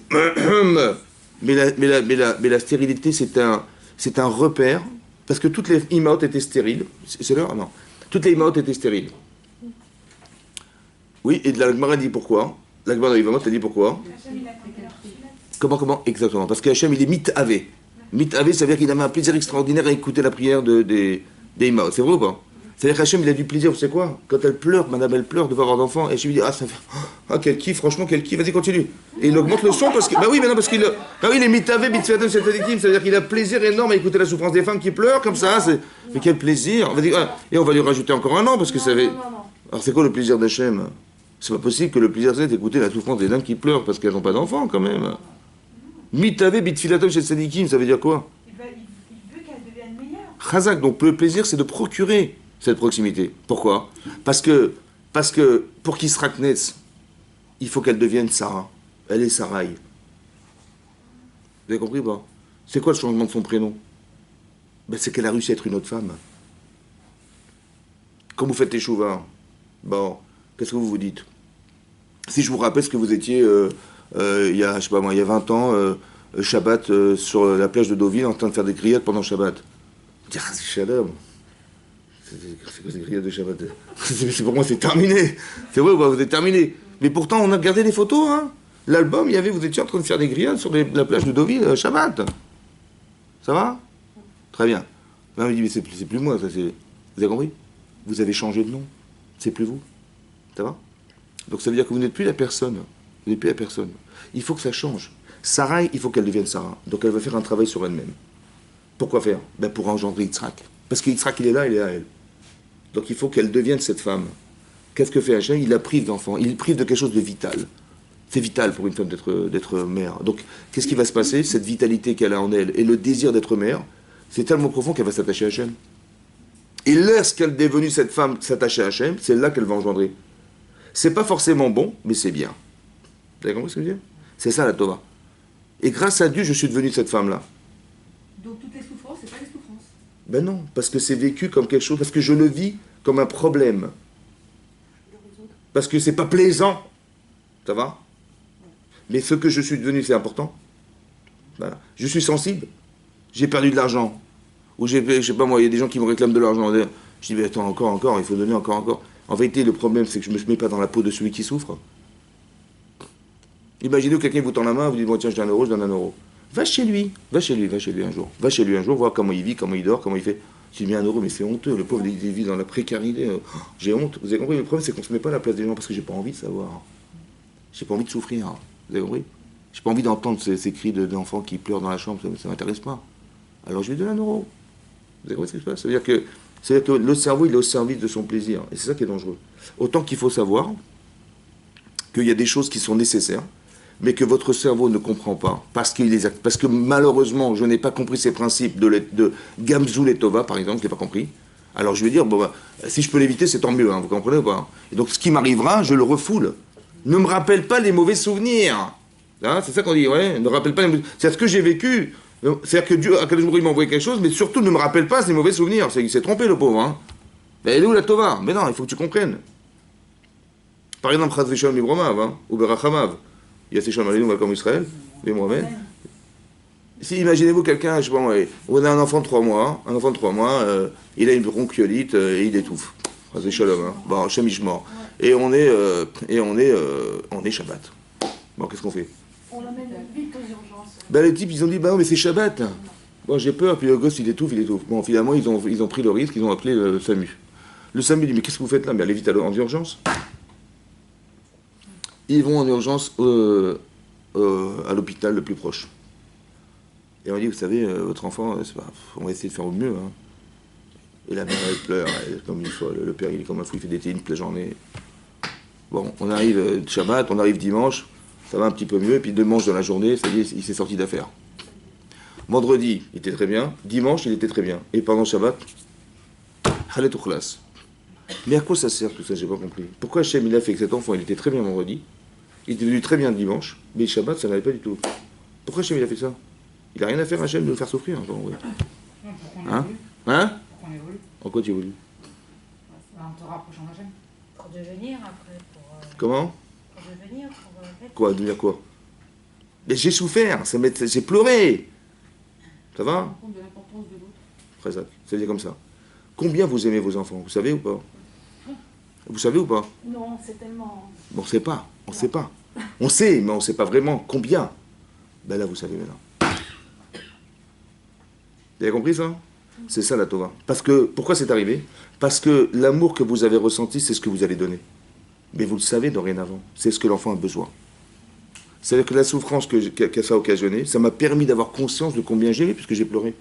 mais la stérilité c'est un repère, parce que toutes les imaot étaient stériles. C'est l'heure? Non. Toutes les imaot étaient stériles. Oui, et la Gemara dit pourquoi? La Gemara de Yvamot, elle dit pourquoi? Hachem, il a compris leur filet. Comment? Exactement. Parce que Hachem, il est mit-avé. Mit-avé, ça veut dire qu'il avait un plaisir extraordinaire à écouter la prière des imaot. C'est vrai ou pas? C'est-à-dire qu'Hachem, il a du plaisir, vous savez quoi? Quand elle pleure, madame, elle pleure de pas avoir d'enfant, et Hachem lui dit, ça fait, quel kiff, franchement, quel kiff, vas-y, continue. Et il augmente le son parce que, bah oui, mais non, parce qu'il, il est mit-avé, mit-fatem, c'est additif, ça veut dire qu'il a plaisir énorme à écouter la souffrance des femmes qui pleurent comme ça, mais quel plaisir. On va dire, et on va lui rajouter encore un an, parce que ça avait. Alors c'est quoi le plaisir d'Hachem? C'est pas possible que le plaisir c'est d'écouter la souffrance des dames qui pleurent parce qu'elles n'ont pas d'enfants quand même. Mitave bitfilatom chez Sadikim, ça veut dire quoi? Il veut qu'elle devienne meilleure. Chazak, donc le plaisir, c'est de procurer cette proximité. Pourquoi? Parce que pour qu'il se raknesse, il faut qu'elle devienne Sarah. Elle est Sarai. Vous avez compris ou pas? C'est quoi le changement de son prénom? Ben, c'est qu'elle a réussi à être une autre femme. Quand vous faites les chouvas, bon, qu'est-ce que vous vous dites? Si je vous rappelle ce que vous étiez il y a, je sais pas moi, il y a 20 ans, Shabbat, sur la plage de Deauville, en train de faire des grillades pendant Shabbat. Vous dites, ah, c'est Shalom. C'est quoi ces grillades de Shabbat? Pour moi, c'est terminé. C'est vrai, vous êtes terminé. Mais pourtant, on a gardé les photos, hein. L'album, il y avait, vous étiez en train de faire des grillades sur la plage de Deauville, Shabbat. Ça va? Très bien. Là, on me dit, mais c'est plus moi, ça, c'est... Vous avez compris? Vous avez changé de nom. C'est plus vous. Ça va? Donc ça veut dire que vous n'êtes plus la personne. Vous n'êtes plus la personne. Il faut que ça change. Sarah, il faut qu'elle devienne Sarah. Donc elle va faire un travail sur elle-même. Pourquoi faire? Ben pour engendrer Yitzhak. Parce que Yitzhak, il est là elle. Donc il faut qu'elle devienne cette femme. Qu'est-ce que fait Hachem? Il la prive d'enfant. Il prive de quelque chose de vital. C'est vital pour une femme d'être mère. Donc qu'est-ce qui va se passer? Cette vitalité qu'elle a en elle et le désir d'être mère, c'est tellement profond qu'elle va s'attacher à Hachem. Et lorsqu'elle est devenue cette femme s'attacher à Hachem, c'est là qu'elle va engendrer. C'est pas forcément bon, mais c'est bien. Vous avez compris ce que je veux dire? C'est ça la Tova. Et grâce à Dieu, je suis devenu cette femme-là. Donc toutes les souffrances, c'est pas les souffrances. Ben non, parce que c'est vécu comme quelque chose, parce que je le vis comme un problème. Parce que c'est pas plaisant. Ça va? Mais ce que je suis devenu, c'est important. Voilà. Je suis sensible. J'ai perdu de l'argent. Ou je sais pas moi, il y a des gens qui me réclament de l'argent. Je dis, mais attends, encore, il faut donner encore. En vérité, le problème, c'est que je ne me mets pas dans la peau de celui qui souffre. Imaginez que quelqu'un vous tend la main, vous dit, bon tiens, je donne 1 euro, je donne 1 euro. Va chez lui un jour. Va chez lui un jour, voir comment il vit, comment il dort, comment il fait. Je dis, mais 1 euro, mais c'est honteux, le pauvre, il vit dans la précarité. J'ai honte. Vous avez compris? Le problème, c'est qu'on ne se met pas à la place des gens parce que j'ai pas envie de savoir. J'ai pas envie de souffrir. Vous avez compris? J'ai pas envie d'entendre ces cris d'enfants qui pleurent dans la chambre, ça m'intéresse pas. Alors je lui donne 1 euro. Vous avez compris ce qui se passe? Ça veut dire que le cerveau, il est au service de son plaisir. Et c'est ça qui est dangereux. Autant qu'il faut savoir qu'il y a des choses qui sont nécessaires, mais que votre cerveau ne comprend pas, parce que malheureusement, je n'ai pas compris ces principes de Gamzoul et Tova, par exemple, je n'ai pas compris. Alors je vais dire, bon, bah, si je peux l'éviter, c'est tant mieux, hein, vous comprenez ou pas? Et donc ce qui m'arrivera, je le refoule. Ne me rappelle pas les mauvais souvenirs. Hein, c'est ça qu'on dit, ouais, ne rappelle pas les mauvais... C'est ce que j'ai vécu. C'est-à-dire que Dieu, à quel jour il m'a envoyé quelque chose, mais surtout ne me rappelle pas ces mauvais souvenirs. Il s'est trompé, le pauvre. Hein. Mais elle est où la Tova? Mais non, il faut que tu comprennes. Par exemple, Chaz Vishal Mibromav, hein, ou Berachamav. Il y a ces Shalom Aleinu, comme Israël, les Mohamed. Si, imaginez-vous quelqu'un, je sais pas moi, on a un enfant de 3 mois, il a une bronchiolite et il étouffe. Chaz Shalom, hein. Bon, Shemish mort. Et on est Shabbat. Bon, qu'est-ce qu'on fait? On l'emmène vite aux urgences. Ben, les types, ils ont dit, bah non, mais c'est Shabbat. Bon, j'ai peur, puis le gosse, il étouffe. Bon, finalement, ils ont pris le risque, ils ont appelé le SAMU. Le SAMU dit, mais qu'est-ce que vous faites là? Mais allez vite en urgence. Ils vont en urgence à l'hôpital le plus proche. Et on dit, vous savez, votre enfant, on va essayer de faire au mieux. Hein. Et la mère, elle pleure, elle est comme une folle. Le père, il est comme un fou, il fait des téines toute la journée. Bon, on arrive Shabbat, on arrive dimanche, ça va un petit peu mieux, et puis dimanche dans la journée, ça y est, il s'est sorti d'affaire. Vendredi, il était très bien, dimanche, il était très bien. Et pendant Shabbat, Halet Ukhlas. Mais à quoi ça sert tout ça, j'ai pas compris. Pourquoi Hachem, il a fait que cet enfant, il était très bien vendredi, il était devenu très bien dimanche, mais Shabbat, ça n'allait pas du tout. Pourquoi Hachem, il a fait ça? Il a rien à faire, Hachem, de le faire souffrir. Hein, hein? Hein? Pourquoi on évolue? En quoi tu évolues? En te rapprochant d'Hachem. Pour devenir après, Comment? pour devenir, Quoi? Devenir quoi? Mais j'ai souffert, j'ai pleuré. Ça va? On compte de l'importance de l'autre. Très ça veut dire comme ça. Combien vous aimez vos enfants? Vous savez ou pas? Vous savez ou pas? Non, c'est tellement... Bon, on ne sait pas. On sait pas. On sait, mais on ne sait pas vraiment combien. Ben là, vous savez maintenant. Vous avez compris ça? C'est ça la Tova. Parce que, pourquoi c'est arrivé? Parce que l'amour que vous avez ressenti, c'est ce que vous allez donner. Mais vous le savez dorénavant. C'est ce que l'enfant a besoin. C'est-à-dire que la souffrance que ça a occasionné, ça m'a permis d'avoir conscience de combien j'aimais, puisque j'ai pleuré.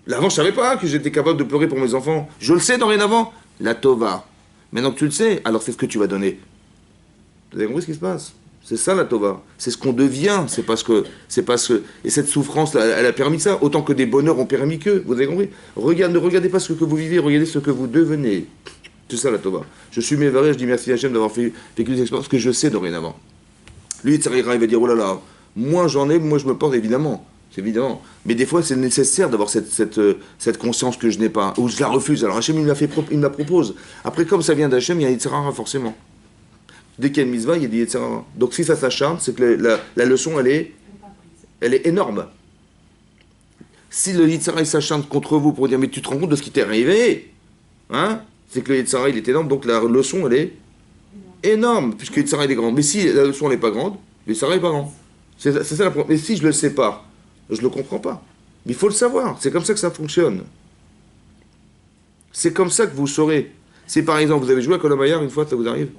Là, avant, je ne savais pas que j'étais capable de pleurer pour mes enfants. Je le sais dorénavant. La Tova. Maintenant que tu le sais, alors c'est ce que tu vas donner. Vous avez compris ce qui se passe? C'est ça la Tova. C'est ce qu'on devient. C'est parce que. Et cette souffrance, elle a permis ça. Autant que des bonheurs ont permis que. Vous avez compris? Ne regardez pas ce que vous vivez, regardez ce que vous devenez. C'est ça la Tova. Je suis mévaré, je dis merci à Hachem d'avoir fait vécu des expériences que je sais dorénavant. Lui, il va dire, oh là là, moins j'en ai, moi je me porte, évidemment. C'est évident. Mais des fois, c'est nécessaire d'avoir cette conscience que je n'ai pas, ou je la refuse. Alors Hachem, il me la propose. Après, comme ça vient d'Hachem, il y a Yitzhara, forcément. Dès qu'il y a une mitzvah, il y a des Yitzhara. Donc si ça s'acharne, c'est que la leçon, elle est énorme. Si le Yitzhara, il s'acharne contre vous pour dire, mais tu te rends compte de ce qui t'est arrivé, hein? C'est que le Yitzhara, il est énorme, donc la leçon, elle est énorme, puisque le Yitzhara, il est grand. Mais si la leçon, elle n'est pas grande, le Yitzhara, il n'est pas grand. C'est ça la problème. Mais si je ne le sais pas, je ne le comprends pas. Mais il faut le savoir. C'est comme ça que ça fonctionne. C'est comme ça que vous saurez. Si par exemple, vous avez joué à Colombayar une fois, ça vous arrive?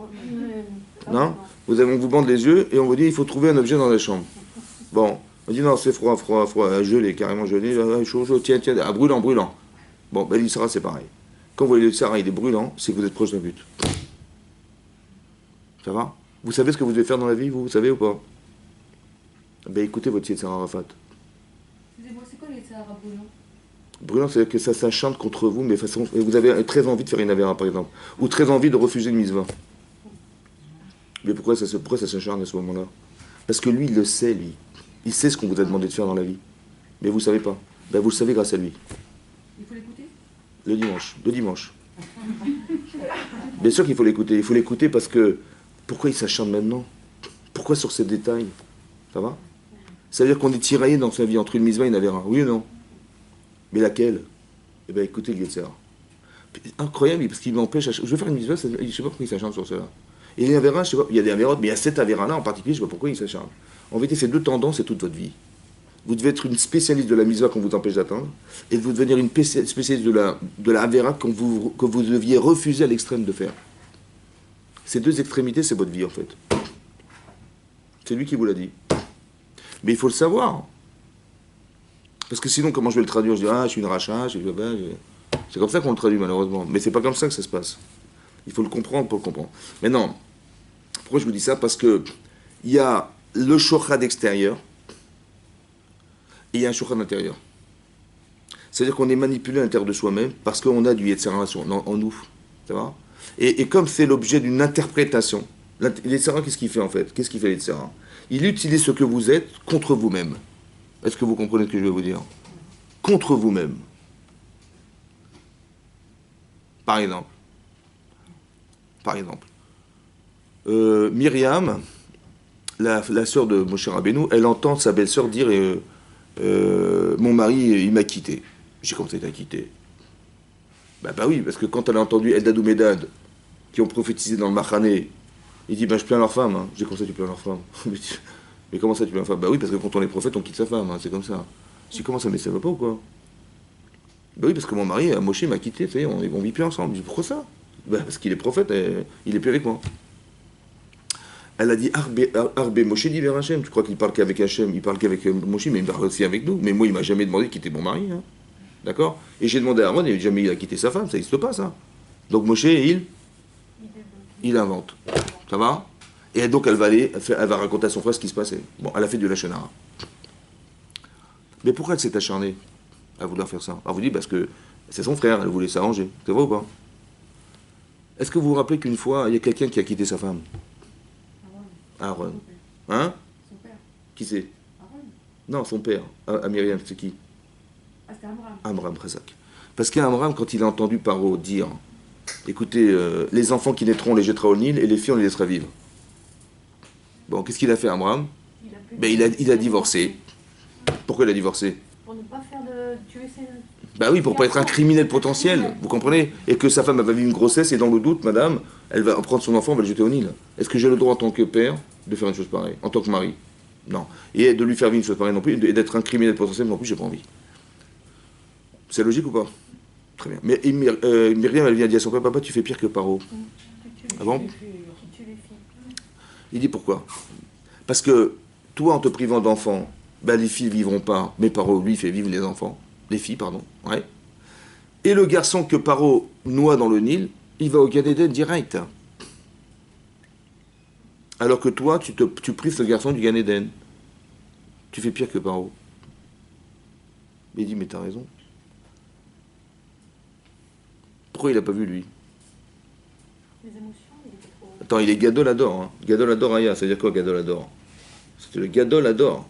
Non? On vous bande les yeux et on vous dit il faut trouver un objet dans la chambre. Bon, on dit non, c'est froid, gelé, carrément gelé, chaud, tiens, brûlant. Bon, ben l'Isra, c'est pareil. Quand vous voyez l'Isra, il est brûlant, c'est que vous êtes proche d'un but. Ça va? Vous savez ce que vous devez faire dans la vie, vous savez ou pas? Ben écoutez votre Yitzhara Arafat. Excusez-moi, c'est quoi les Sahara brûlants? Brûlant, c'est-à-dire que ça s'achante contre vous, mais façon, vous avez très envie de faire une avéra, par exemple, ou très envie de refuser une mitzvah. Mais pourquoi ça s'acharne à ce moment-là? Parce que lui, il le sait, lui. Il sait ce qu'on vous a demandé de faire dans la vie. Mais vous ne savez pas. Ben, vous le savez grâce à lui. Il faut l'écouter? Le dimanche. Bien sûr qu'il faut l'écouter. Il faut l'écouter parce que... Pourquoi il s'acharne maintenant? Pourquoi sur ces détails? Ça va? Ça veut dire qu'on est tiraillé dans sa vie entre une mitzvah et une avéra. Oui ou non? Mais laquelle? Eh bien, écoutez le Yetzer. Incroyable, parce qu'il m'empêche... Je veux faire une mitzvah, je ne sais pas pourquoi il s'acharne sur cela. Et les avéras, je sais pas, il y a des avérotes, mais il y a cette avéra-là en particulier, je ne sais pas pourquoi il s'acharne. En vérité, ces deux tendances, c'est toute votre vie. Vous devez être une spécialiste de la mitzvah qu'on vous empêche d'atteindre, et vous devenir une spécialiste de la avéra que vous deviez refuser à l'extrême de faire. Ces deux extrémités, c'est votre vie, en fait. C'est lui qui vous l'a dit. Mais il faut le savoir. Parce que sinon, comment je vais le traduire? Je dis, je suis une rachat, c'est comme ça qu'on le traduit, malheureusement. Mais c'est pas comme ça que ça se passe. Il faut le comprendre pour le comprendre. Maintenant, pourquoi je vous dis ça? Parce que il y a le shochad extérieur et il y a un shochad intérieur. C'est-à-dire qu'on est manipulé à l'intérieur de soi-même parce qu'on a du Yetzirah en nous. Ça va? Et comme c'est l'objet d'une interprétation, l'Yetzirah, qu'est-ce qu'il fait en fait? Qu'est-ce qu'il fait l'Yetzirah? Il utilise ce que vous êtes contre vous-même. Est-ce que vous comprenez ce que je vais vous dire? Contre vous-même. Par exemple, Myriam, la sœur de Moshe Rabbeinu, elle entend sa belle-sœur dire mon mari, il m'a quitté. J'ai comment ça, il t'a quitté? Bah oui, parce que quand elle a entendu Eldad ou Medad, qui ont prophétisé dans le Machané, il dit je plains leur femme. Hein. J'ai comment ça, tu plains leur femme? Mais comment ça, tu plains leur femme? Bah oui, parce que quand on est prophète, on quitte sa femme, hein, c'est comme ça. Je dis comment ça, mais ça va pas ou quoi? Bah oui, parce que mon mari, Moshe, m'a quitté, ça y est, on vit plus ensemble. Je dis pourquoi ça? Bah, parce qu'il est prophète, et il est plus avec moi. Elle a dit Arbe Moshe dit vers Hachem. Tu crois qu'il parle qu'avec Hachem? Il parle qu'avec Moshe, mais il parle aussi avec nous. Mais moi, il m'a jamais demandé de quitter mon mari. Hein. D'accord? Et j'ai demandé à Aaron, et jamais il a quitté sa femme, ça n'existe pas, ça. Donc Moshe, il invente. Ça va? Et donc elle va raconter à son frère ce qui se passait. Bon, elle a fait du Lachon Hara. Mais pourquoi elle s'est acharnée à vouloir faire ça? Elle vous dit parce que c'est son frère, elle voulait s'arranger. C'est vrai ou pas? Est-ce que vous vous rappelez qu'une fois, il y a quelqu'un qui a quitté sa femme? Aaron. Hein? Son père. Qui c'est? Aaron. Non, son père. À Myriam, c'est qui? Ah, c'était Amram. Amram Khazak. Parce qu'Amram, quand il a entendu Paro dire écoutez, les enfants qui naîtront, on les jettera au Nil et les filles, on les laissera vivre. Bon, qu'est-ce qu'il a fait, Amram? Il a divorcé. Pourquoi il a divorcé? Pour ne pas faire de tuer ses... Bah oui, pour pas être un criminel potentiel, vous comprenez? Et que sa femme va vivre une grossesse et dans le doute, madame, elle va prendre son enfant, elle va le jeter au Nil. Est-ce que j'ai le droit en tant que père de faire une chose pareille? En tant que mari? Non. Et de lui faire vivre une chose pareille non plus, et d'être un criminel potentiel non plus, j'ai pas envie. C'est logique ou pas? Très bien. Mais Myriam, elle vient dire à son père, papa, tu fais pire que Paro. Ah bon? Il dit pourquoi? Parce que toi, en te privant d'enfants, ben, les filles ne vivront pas, mais Paro, lui, fait vivre les enfants. Les filles, pardon. Ouais. Et le garçon que Paro noie dans le Nil, il va au Gan Eden direct. Alors que toi, tu prives ce garçon du Gan Eden. Tu fais pire que Paro. Mais il dit, mais t'as raison. Pourquoi il n'a pas vu, lui? Les émotions, il était trop. Attends, il est Gadol Ador. Hein. Gadol Ador Aya, ça veut dire quoi, Gadol Ador? C'est le Gadol Ador.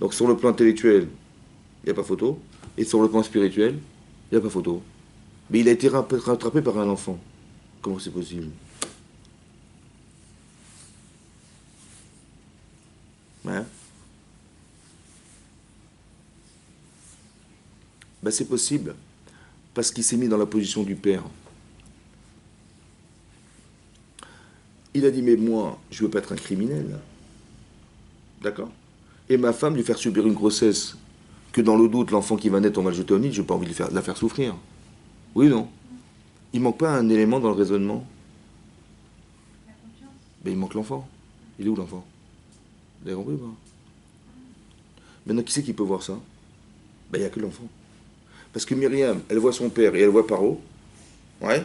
Donc sur le plan intellectuel, il n'y a pas photo. Et sur le plan spirituel, il n'y a pas photo. Mais il a été rattrapé par un enfant. Comment c'est possible? Hein? Ben c'est possible. Parce qu'il s'est mis dans la position du père. Il a dit, mais moi, je ne veux pas être un criminel. D'accord? Et ma femme, lui faire subir une grossesse, que dans le doute, l'enfant qui va naître, on va le jeter au nid, je n'ai pas envie de la faire souffrir. Oui ou non? Il manque pas un élément dans le raisonnement? La confiance. Ben, il manque l'enfant. Il est où l'enfant? Vous avez compris ou pas? Maintenant, qui c'est qui peut voir ça? Ben, il n'y a que l'enfant. Parce que Myriam, elle voit son père et elle voit Paro. Ouais.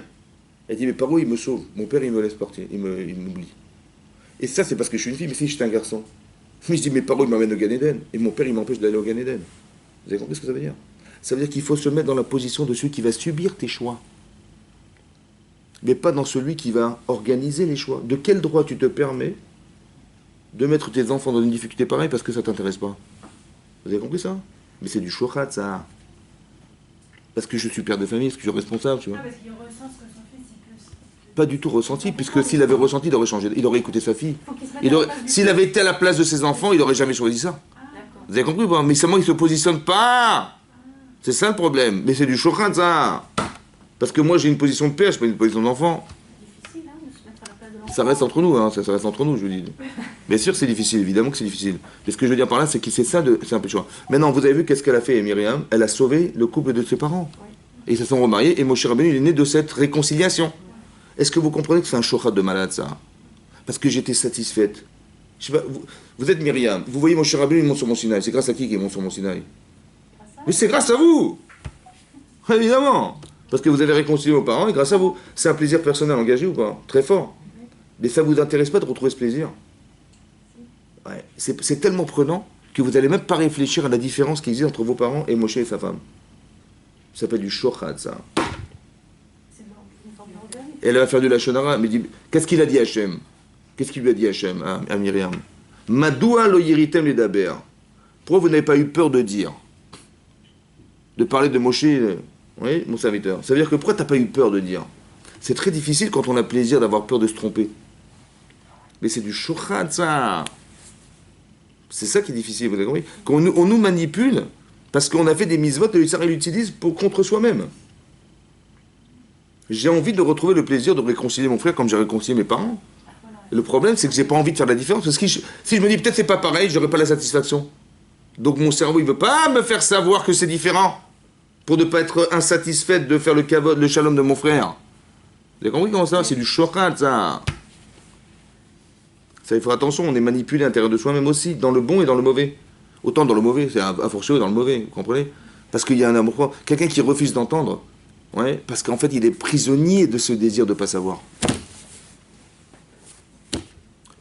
Elle dit, mais Paro, il me sauve. Mon père, il me laisse partir. Il m'oublie. Et ça, c'est parce que je suis une fille, mais si j'étais un garçon. Mais je dis, mais Paro, il m'amène au Gan Eden. Et mon père, il m'empêche d'aller au Gan Eden. Vous avez compris ce que ça veut dire? Ça veut dire qu'il faut se mettre dans la position de celui qui va subir tes choix. Mais pas dans celui qui va organiser les choix. De quel droit tu te permets de mettre tes enfants dans une difficulté pareille parce que ça ne t'intéresse pas? Vous avez compris ça? Mais c'est du shochat, ça. Parce que je suis père de famille, parce que je suis responsable, tu vois. Ah, parce qu'il ressent ce que son fils, il peut. Pas du tout ressenti, puisque s'il avait ressenti, il aurait changé. Il aurait écouté sa fille. Faut qu'il se mette à la place du S'il avait été à la place de ses enfants, il n'aurait jamais choisi ça. D'accord. Vous avez compris ou pas? Mais seulement il ne se positionne pas. C'est ça le problème. Mais c'est du shochat, ça. Parce que moi, j'ai une position de père, je n'ai pas une position d'enfant. Difficile, hein, de se mettre à la place de l'enfant. Ça reste entre nous, hein, ça reste entre nous, je vous dis. Bien sûr, c'est difficile, évidemment que c'est difficile. Mais ce que je veux dire par là, c'est que c'est ça, c'est un peu de choix. Maintenant, vous avez vu qu'est-ce qu'elle a fait, Myriam? Elle a sauvé le couple de ses parents. Et ils se sont remariés, et Moshe Rabbeinu, il est né de cette réconciliation. Est-ce que vous comprenez que c'est un shochat de malade, ça? Parce que j'étais satisfaite. Je sais pas, vous êtes Myriam, vous voyez Moshe Rabbeinu, il monte sur mon Sinaï. C'est grâce à qui qu'il monte sur mon Sinaï? Mais c'est grâce à vous! Évidemment! Parce que vous avez réconcilié vos parents, et grâce à vous. C'est un plaisir personnel engagé ou pas? Très fort. Mais ça ne vous intéresse pas de retrouver ce plaisir? Ouais. C'est tellement prenant que vous n'allez même pas réfléchir à la différence qui existe entre vos parents et Moshe et sa femme. Ça s'appelle du shochat, ça. C'est une forme d'organe. Et elle va faire du lachonara, mais dit, qu'est-ce qu'il a dit Hachem? Qu'est-ce qu'il lui a dit Hachem à Myriam? Madoua lo yiritem les daber. Pourquoi vous n'avez pas eu peur de dire? De parler de Moshe, oui, mon serviteur. Ça veut dire que pourquoi tu n'as pas eu peur de dire? C'est très difficile quand on a plaisir d'avoir peur de se tromper. Mais c'est du shochat, ça. C'est ça qui est difficile, vous avez compris? Quand on nous manipule, parce qu'on a fait des mitzvot et l'Israël l'utilise contre soi-même. J'ai envie de retrouver le plaisir de réconcilier mon frère comme j'ai réconcilié mes parents. Et le problème, c'est que j'ai pas envie de faire la différence. Parce que si je me dis peut-être c'est pas pareil, j'aurai pas la satisfaction. Donc mon cerveau, il veut pas me faire savoir que c'est différent. Pour ne pas être insatisfait de faire le kavod, le shalom de mon frère. Vous avez compris comment ça? C'est du shochat, ça. Ça, il faut attention, on est manipulé à l'intérieur de soi-même aussi, dans le bon et dans le mauvais. Autant dans le mauvais, c'est à fortiori dans le mauvais, vous comprenez? Parce qu'il y a un amour, quelqu'un qui refuse d'entendre, ouais, parce qu'en fait il est prisonnier de ce désir de ne pas savoir.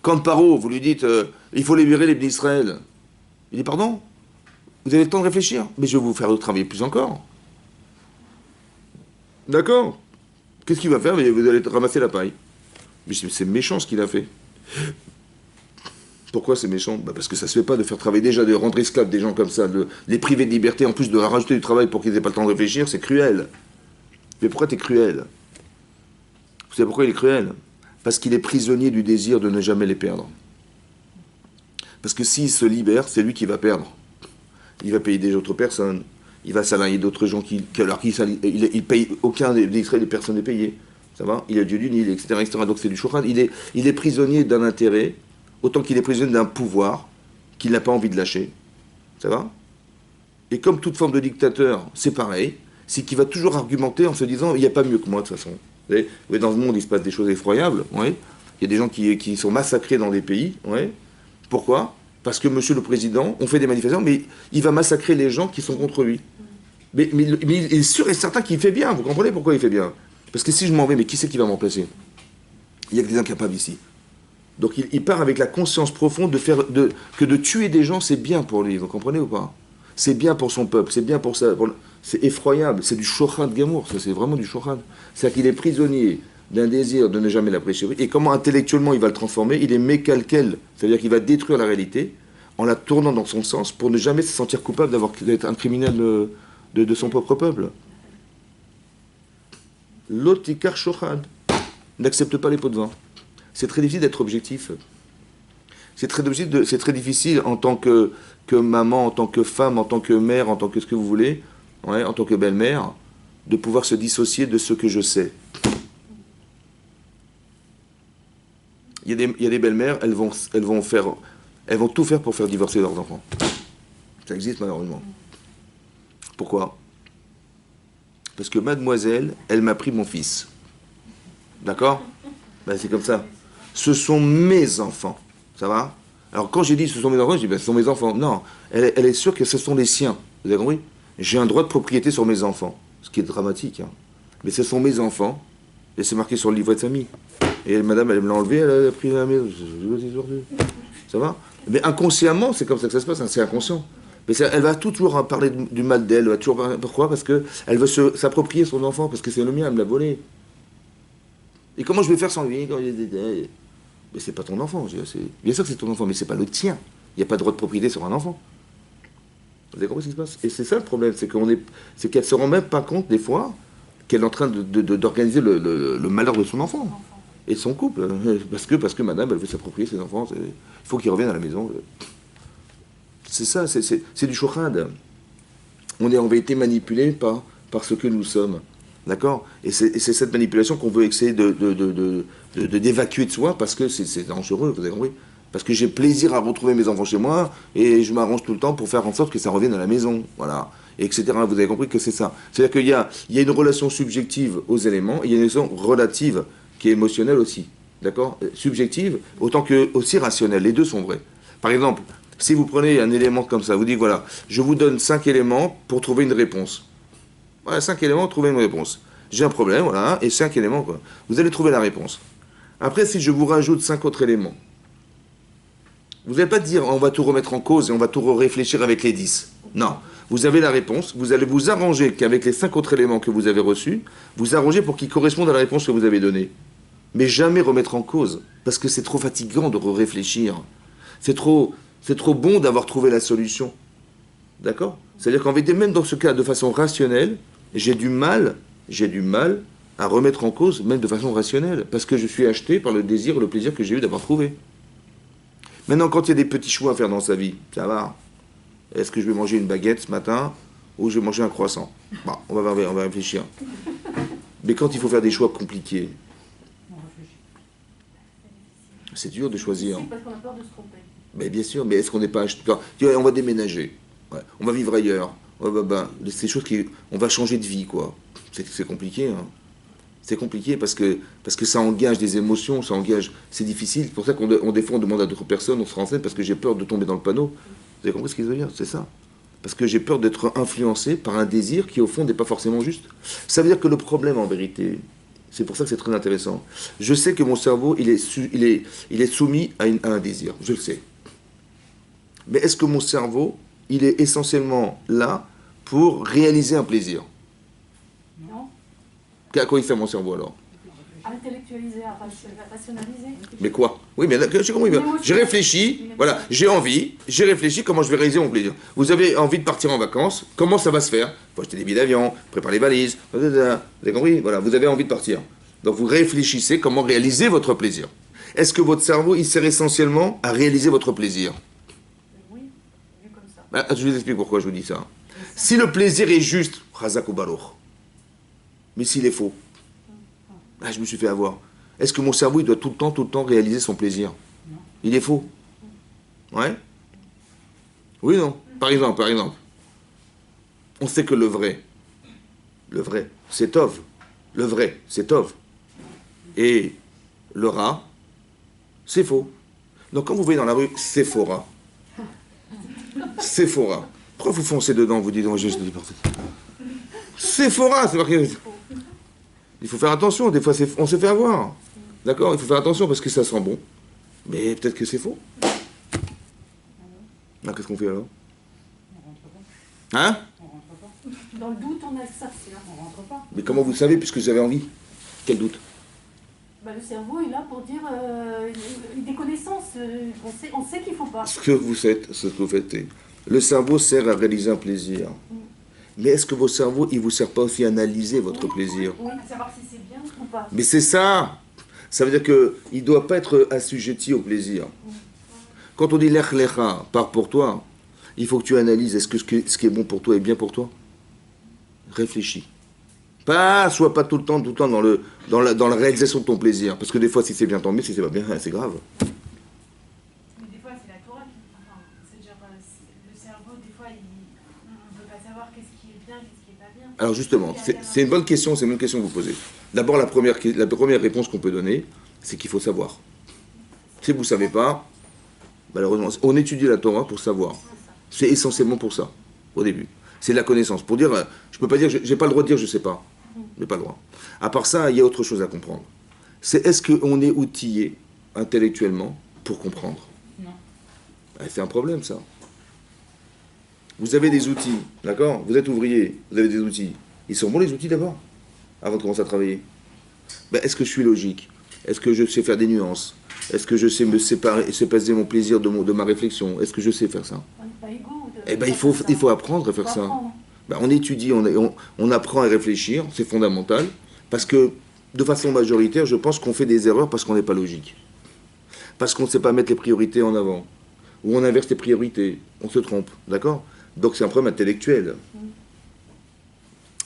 Quand Paro, vous lui dites, il faut libérer les bénis d'Israël, il dit, pardon? Vous avez le temps de réfléchir? Mais je vais vous faire travailler plus encore. D'accord? Qu'est-ce qu'il va faire? Vous allez ramasser la paille. Mais c'est méchant ce qu'il a fait. Pourquoi c'est méchant? Parce que ça se fait pas de faire travailler déjà, de rendre esclaves des gens comme ça, de les priver de liberté, en plus de leur rajouter du travail pour qu'ils aient pas le temps de réfléchir, c'est cruel. Mais pourquoi tu es cruel? Vous savez pourquoi il est cruel? Parce qu'il est prisonnier du désir de ne jamais les perdre. Parce que s'il se libère, c'est lui qui va perdre. Il va payer des autres personnes, il va salarier d'autres gens il paye aucun des personnes n'est payé. Ça va? Il a Dieu du Nil, etc., etc. Donc c'est du shochat. Il est prisonnier d'un intérêt, autant qu'il est prisonnier d'un pouvoir qu'il n'a pas envie de lâcher. Ça va? Et comme toute forme de dictateur, c'est pareil, c'est qu'il va toujours argumenter en se disant il n'y a pas mieux que moi de toute façon. Vous voyez, dans le monde, il se passe des choses effroyables. Ouais. Il y a des gens qui sont massacrés dans des pays. Ouais. Pourquoi? Parce que monsieur le président, on fait des manifestations, mais il va massacrer les gens qui sont contre lui. Mais il est sûr et certain qu'il fait bien. Vous comprenez pourquoi il fait bien? Parce que si je m'en vais, mais qui c'est qui va me remplacer? Il n'y a que des incapables ici. Donc il part avec la conscience profonde que de tuer des gens, c'est bien pour lui, vous comprenez ou pas? C'est bien pour son peuple, c'est bien pour ça. C'est effroyable, c'est du shochad gamour, ça c'est vraiment du shochad. C'est-à-dire qu'il est prisonnier d'un désir de ne jamais la prêcher. Et comment intellectuellement il va le transformer? Il est mécalquel, c'est-à-dire qu'il va détruire la réalité en la tournant dans son sens pour ne jamais se sentir coupable d'être un criminel de son propre peuple. L'otikar shochad n'accepte pas les pots de vin. C'est très difficile d'être objectif. C'est très difficile en tant que maman, en tant que femme, en tant que mère, en tant que ce que vous voulez, ouais, en tant que belle-mère, de pouvoir se dissocier de ce que je sais. Il y a des belles-mères, elles vont tout faire pour faire divorcer leurs enfants. Ça existe malheureusement. Pourquoi? Parce que mademoiselle, elle m'a pris mon fils. D'accord? Ben, c'est comme ça. Ce sont mes enfants. Ça va? Alors quand j'ai dit ce sont mes enfants, je dis ben, ce sont mes enfants. Non, elle est sûre que ce sont les siens. Vous avez compris? J'ai un droit de propriété sur mes enfants. Ce qui est dramatique. Hein. Mais ce sont mes enfants. Et c'est marqué sur le livret de famille. Et madame, elle me l'a enlevé, elle a pris la maison. Ça va? Mais inconsciemment, c'est comme ça que ça se passe. Hein, c'est inconscient. Mais ça, elle va toujours parler du mal d'elle. Pourquoi? Parce qu'elle veut s'approprier son enfant. Parce que c'est le mien, elle me l'a volé. Et comment je vais faire sans lui? Mais c'est pas ton enfant. Bien sûr que c'est ton enfant, mais c'est pas le tien. Il n'y a pas de droit de propriété sur un enfant. Vous avez compris ce qui se passe? Et c'est ça le problème, c'est qu'elle se rend même pas compte des fois qu'elle est en train d'organiser le malheur de son enfant et de son couple. Parce que madame, elle veut s'approprier ses enfants. Il faut qu'ils reviennent à la maison. C'est ça, c'est du shochad. On avait été manipulé par ce que nous sommes. D'accord? Et c'est cette manipulation qu'on veut essayer d'évacuer de soi parce que c'est dangereux, vous avez compris? Parce que j'ai plaisir à retrouver mes enfants chez moi et je m'arrange tout le temps pour faire en sorte que ça revienne à la maison, voilà, etc. Vous avez compris que c'est ça. C'est-à-dire qu'il y a une relation subjective aux éléments et il y a une relation relative qui est émotionnelle aussi, d'accord? Subjective autant que aussi rationnelle, les deux sont vrais. Par exemple, si vous prenez un élément comme ça, vous dites voilà, je vous donne 5 éléments pour trouver une réponse. Voilà, 5 éléments, trouver une réponse. J'ai un problème, voilà, et 5 éléments, quoi. Vous allez trouver la réponse. Après, si je vous rajoute 5 autres éléments, vous n'allez pas dire on va tout remettre en cause et on va tout réfléchir avec les 10. Non. Vous avez la réponse, vous allez vous arranger qu'avec les 5 autres éléments que vous avez reçus, vous arrangez pour qu'ils correspondent à la réponse que vous avez donnée. Mais jamais remettre en cause, parce que c'est trop fatigant de réfléchir. C'est trop bon d'avoir trouvé la solution. D'accord? C'est-à-dire qu'en vérité, même dans ce cas, de façon rationnelle, j'ai du mal à remettre en cause, même de façon rationnelle, parce que je suis acheté par le désir et le plaisir que j'ai eu d'avoir trouvé. Maintenant, quand il y a des petits choix à faire dans sa vie, ça va. Est-ce que je vais manger une baguette ce matin ou je vais manger un croissant? Bon, on va réfléchir. Mais quand il faut faire des choix compliqués, c'est dur de choisir. C'est parce qu'on a peur de se tromper. Mais bien sûr, mais est-ce qu'on n'est pas acheté? On va déménager, ouais. On va vivre ailleurs. C'est des choses on va changer de vie, quoi. C'est compliqué, hein. C'est compliqué parce que ça engage des émotions, c'est difficile. C'est pour ça des fois on demande à d'autres personnes, on se renseigne parce que j'ai peur de tomber dans le panneau. Vous avez compris ce qu'il veut dire? C'est ça. Parce que j'ai peur d'être influencé par un désir qui au fond n'est pas forcément juste. Ça veut dire que le problème en vérité, c'est pour ça que c'est très intéressant. Je sais que mon cerveau, il est soumis à un désir, je le sais. Mais est-ce que mon cerveau, il est essentiellement là pour réaliser un plaisir? Non. À quoi il sert mon cerveau alors? À intellectualiser, à rationaliser. Mais quoi? Oui, mais j'ai compris. J'ai réfléchi, voilà, j'ai réfléchi comment je vais réaliser mon plaisir. Vous avez envie de partir en vacances, comment ça va se faire? Il faut acheter des billets d'avion, préparer les valises, vous avez compris? Voilà, vous avez envie de partir. Donc vous réfléchissez comment réaliser votre plaisir. Est-ce que votre cerveau, il sert essentiellement à réaliser votre plaisir? Oui, vu comme ça. Je vous explique pourquoi je vous dis ça. Si le plaisir est juste, Razak ou Baruch. Mais s'il est faux, je me suis fait avoir. Est-ce que mon cerveau, il doit tout le temps réaliser son plaisir? Non. Il est faux. Ouais? Oui, non. Par exemple, on sait que le vrai, c'est Tov. Le vrai, c'est Tov. Et le rat, c'est faux. Donc quand vous voyez dans la rue Sephora, pourquoi vous foncez dedans, vous dites, je dis pas ça. Sephora, c'est marqué. Il faut faire attention, des fois on se fait avoir. D'accord? Il faut faire attention parce que ça sent bon. Mais peut-être que c'est faux. Ah, qu'est-ce qu'on fait alors? On rentre pas. Hein? On rentre pas. Dans le doute, on accepte. On rentre pas. Mais comment vous le savez puisque vous avez envie? Quel doute? Bah, le cerveau est là pour dire des connaissances. On sait qu'il ne faut pas. Ce que vous faites, c'est le cerveau sert à réaliser un plaisir. Mais est-ce que votre cerveau, il vous sert pas aussi à analyser votre plaisir? Oui, À savoir si c'est bien ou pas. Mais c'est ça. Ça veut dire qu'il ne doit pas être assujetti au plaisir. Quand on dit l'ech lecha, part pour toi, il faut que tu analyses, est-ce que ce qui est bon pour toi est bien pour toi? Réfléchis. Sois pas tout le temps dans la réalisation de ton plaisir. Parce que des fois, si c'est bien, tant mieux, si c'est pas bien, c'est grave. Mais des fois, c'est la Torah qui. Enfin, c'est-à-dire, le cerveau, des fois, on ne peut pas savoir qu'est-ce qui est bien, qu'est-ce qui n'est pas bien. Alors justement, c'est une bonne question, c'est une bonne question que vous posez. D'abord, la première réponse qu'on peut donner, c'est qu'il faut savoir. Si vous ne savez pas, malheureusement, on étudie la Torah pour savoir. C'est essentiellement pour ça, au début. C'est la connaissance. Pour dire, je peux pas dire, j'ai pas le droit de dire je sais pas. J'ai pas le droit. À part ça, il y a autre chose à comprendre. C'est est-ce qu'on est outillé intellectuellement pour comprendre? Non. C'est un problème, ça. Vous avez des outils, d'accord? Vous êtes ouvrier, vous avez des outils. Ils sont bons les outils d'abord, avant de commencer à travailler. Est-ce que je suis logique? Est-ce que je sais faire des nuances? Est-ce que je sais me séparer mon plaisir de ma réflexion? Est-ce que je sais faire ça? On n'est pas égaux. Eh bien, il faut apprendre à faire ça. On étudie, on apprend à réfléchir, c'est fondamental, parce que, de façon majoritaire, je pense qu'on fait des erreurs parce qu'on n'est pas logique. Parce qu'on ne sait pas mettre les priorités en avant. Ou on inverse les priorités, on se trompe, d'accord? Donc c'est un problème intellectuel.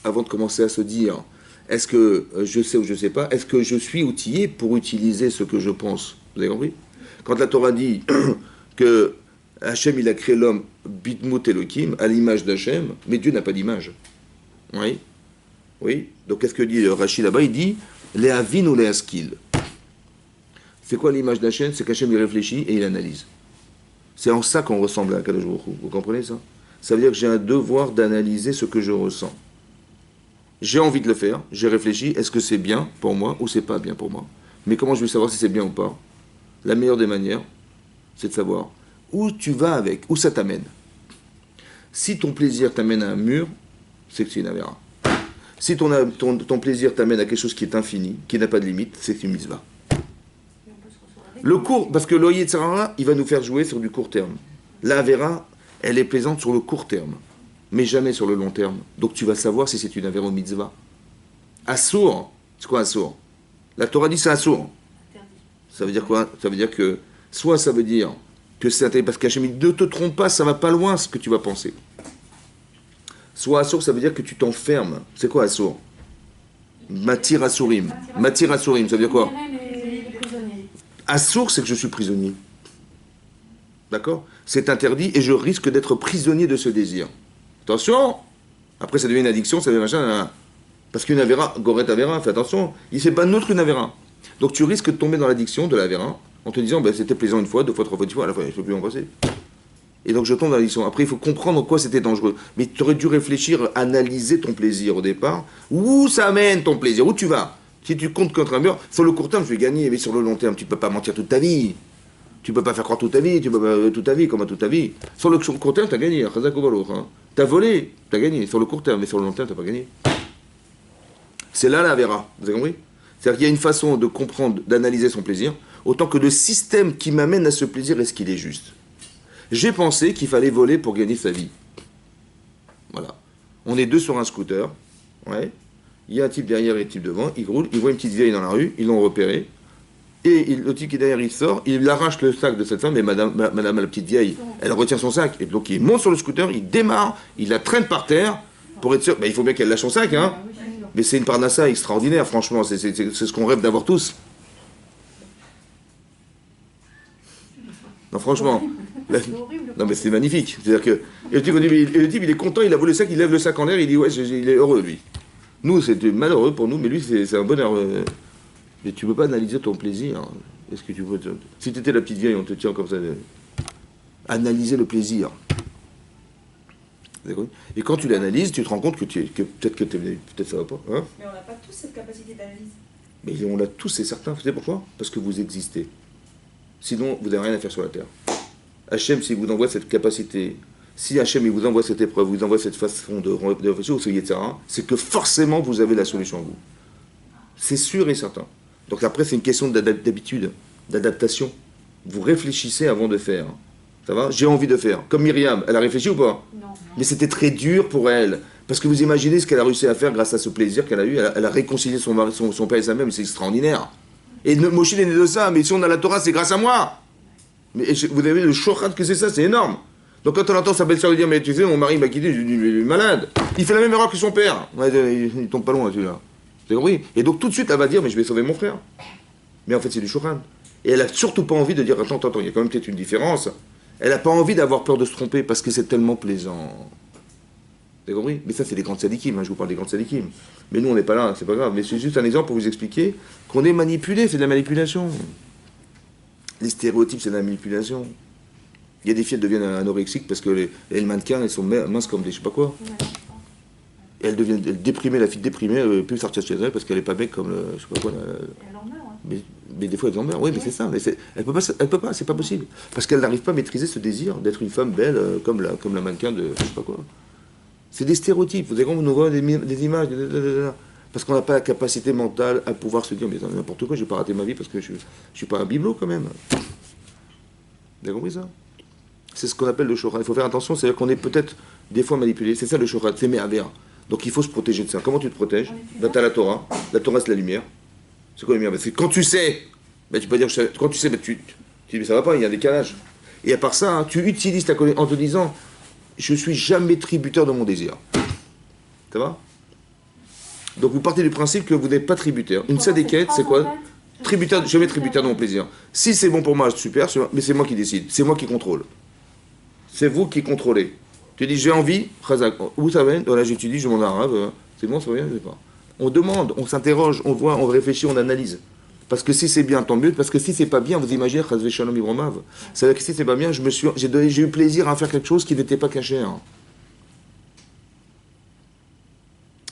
Avant de commencer à se dire, est-ce que je sais ou je ne sais pas, est-ce que je suis outillé pour utiliser ce que je pense? Vous avez compris? Quand la Torah dit que Hachem, il a créé l'homme Bidmut Elohim, à l'image d'Hachem, mais Dieu n'a pas d'image. Oui? Oui? Donc qu'est-ce que dit Rachid là-bas? Il dit les avin ou les askil. C'est quoi l'image d'Hachem? C'est qu'Hachem il réfléchit et il analyse. C'est en ça qu'on ressemble à Kadosh Baruch Hu. Vous comprenez ça? Ça veut dire que j'ai un devoir d'analyser ce que je ressens. J'ai envie de le faire, j'ai réfléchi, est-ce que c'est bien pour moi ou c'est pas bien pour moi? Mais comment je vais savoir si c'est bien ou pas? La meilleure des manières, c'est de savoir où tu vas avec, où ça t'amène. Si ton plaisir t'amène à un mur, c'est que c'est une avéra. Si ton plaisir t'amène à quelque chose qui est infini, qui n'a pas de limite, c'est une mitzvah. Le court, parce que l'Oyer Tzarara, il va nous faire jouer sur du court terme. La avéra, elle est plaisante sur le court terme, mais jamais sur le long terme. Donc tu vas savoir si c'est une avéra ou mitzvah. Assour, c'est quoi assour? La Torah dit c'est assour. Ça veut dire quoi? Ça veut dire que, soit ça veut dire que c'est interdit parce qu'Hachem ne te trompe pas, ça va pas loin ce que tu vas penser. Soit assour, ça veut dire que tu t'enfermes. C'est quoi assour? Matir asurim. Matir asurim, ça veut dire quoi? Assour, c'est que je suis prisonnier. D'accord? C'est interdit et je risque d'être prisonnier de ce désir. Attention! Après, ça devient une addiction, ça devient machin. Parce qu'une avéra, Goret avéra, fais attention, il ne fait pas neutre une avéra. Donc tu risques de tomber dans l'addiction de l'avéra en te disant, c'était plaisant une fois, deux fois, trois fois, dix fois, à la fin, je ne peux plus en passer. Et donc je tombe dans l'addiction. Après, il faut comprendre en quoi c'était dangereux. Mais tu aurais dû réfléchir, analyser ton plaisir au départ. Où ça mène ton plaisir? Où tu vas? Si tu comptes contre un mur, sur le court terme, je vais gagner, mais sur le long terme, tu ne peux pas mentir toute ta vie. Tu ne peux pas faire croire toute ta vie, tu peux pas toute ta vie, comme à toute ta vie. Sur le court terme, tu as gagné. Tu as volé, tu as gagné. Sur le court terme, mais sur le long terme, tu n'as pas gagné. C'est là la vera. Vous avez compris? C'est-à-dire qu'il y a une façon de comprendre, d'analyser son plaisir, autant que le système qui m'amène à ce plaisir, est-ce qu'il est juste? J'ai pensé qu'il fallait voler pour gagner sa vie. Voilà. On est deux sur un scooter. Ouais. Il y a un type derrière et un type devant. Il roule, il voit une petite vieille dans la rue, ils l'ont repéré. Et le type qui est derrière, il sort, il arrache le sac de cette femme, et madame la petite vieille, elle retient son sac. Et donc il monte sur le scooter, il démarre, il la traîne par terre, pour être sûr. Il faut bien qu'elle lâche son sac, hein. Mais c'est une parnassa extraordinaire, franchement. C'est ce qu'on rêve d'avoir tous. Non, franchement. Non, mais c'est magnifique. C'est-à-dire que. Et le type, il est content, il a volé le sac, il lève le sac en l'air, il dit, ouais, il est heureux, lui. Nous, c'était malheureux pour nous, mais lui, c'est un bonheur. Mais tu ne peux pas analyser ton plaisir. Est-ce que tu peux Si tu étais la petite vieille, on te tient comme ça. Analyser le plaisir. Et quand tu l'analyses, tu te rends compte que peut-être ça va pas. Hein? Mais on n'a pas tous cette capacité d'analyse. Mais on l'a tous, c'est certain. Vous savez pourquoi? Parce que vous existez. Sinon, vous n'avez rien à faire sur la terre. Hachem, s'il vous envoie cette capacité, si Hachem il vous envoie cette épreuve, vous envoie cette façon de réfléchir, c'est que forcément vous avez la solution à vous. C'est sûr et certain. Donc après, c'est une question d'habitude, d'adaptation. Vous réfléchissez avant de faire. Ça va? J'ai envie de faire. Comme Myriam, elle a réfléchi ou pas? Non. Mais c'était très dur pour elle. Parce que vous imaginez ce qu'elle a réussi à faire grâce à ce plaisir qu'elle a eu. Elle a réconcilié son père et sa mère, mais c'est extraordinaire. Et Moshe est né de ça, mais si on a la Torah, c'est grâce à moi. Mais vous avez le shochat que c'est ça, c'est énorme. Donc quand on entend sa belle-sœur lui dire, mais tu sais, mon mari m'a quitté, je lui dis, il est malade. Il fait la même erreur que son père. Ouais, il tombe pas loin, celui-là. Vous avez compris? Et donc tout de suite, elle va dire, mais je vais sauver mon frère. Mais en fait, c'est du shochat. Et elle a surtout pas envie de dire, attends, il y a quand même peut-être une différence. Elle n'a pas envie d'avoir peur de se tromper parce que c'est tellement plaisant. Vous avez compris? Mais ça, c'est des grandes sadikim, hein, je vous parle des grandes sadikim. Mais nous, on n'est pas là, c'est pas grave. Mais c'est juste un exemple pour vous expliquer qu'on est manipulé, c'est de la manipulation. Les stéréotypes, c'est de la manipulation. Il y a des filles qui deviennent anorexiques parce que les mannequins, elles sont minces comme des je sais pas quoi. Et elles deviennent déprimées, la fille déprimée, elle ne peut plus sortir chez elle parce qu'elle n'est pas belle comme je sais pas quoi. Elle en meurt, hein. Mais des fois, elles en meurent. Oui, mais c'est ça. Mais elle peut pas, c'est pas possible. Parce qu'elle n'arrive pas à maîtriser ce désir d'être une femme belle comme la mannequin de je sais pas quoi. C'est des stéréotypes. Vous avez compris, on nous voit des images. Parce qu'on n'a pas la capacité mentale à pouvoir se dire, mais n'importe quoi, je vais pas rater ma vie parce que je suis pas un bibelot quand même. Vous avez compris ça? C'est ce qu'on appelle le shochat. Il faut faire attention, c'est-à-dire qu'on est peut-être des fois manipulé. C'est ça le shochat, c'est méaver. Donc il faut se protéger de ça. Comment tu te protèges? Ben, tu as la Torah. La Torah, c'est la lumière. C'est quoi la lumière? C'est quand tu sais. Ben, tu peux dire, quand tu sais, ben, tu dis, mais ça va pas, il y a un décalage. Et à part ça, hein, tu utilises ta connaissance en te disant, je suis jamais tributaire de mon désir. Ça va? Donc vous partez du principe que vous n'êtes pas tributaire. Une sadéquette, c'est quoi? Tributaire, jamais tributaire de mon plaisir. Si c'est bon pour moi, super, mais c'est moi qui décide. C'est moi qui contrôle. C'est vous qui contrôlez. Tu dis, j'ai envie, où ça va? Voilà, j'étudie, je m'en arabe. C'est bon, ça va bien, je sais pas. On demande, on s'interroge, on voit, on réfléchit, on analyse. Parce que si c'est bien, tant mieux. Parce que si c'est pas bien, vous imaginez, Chazvé Shalom Ibromav. C'est-à-dire que si c'est pas bien, j'ai eu plaisir à faire quelque chose qui n'était pas caché. Hein.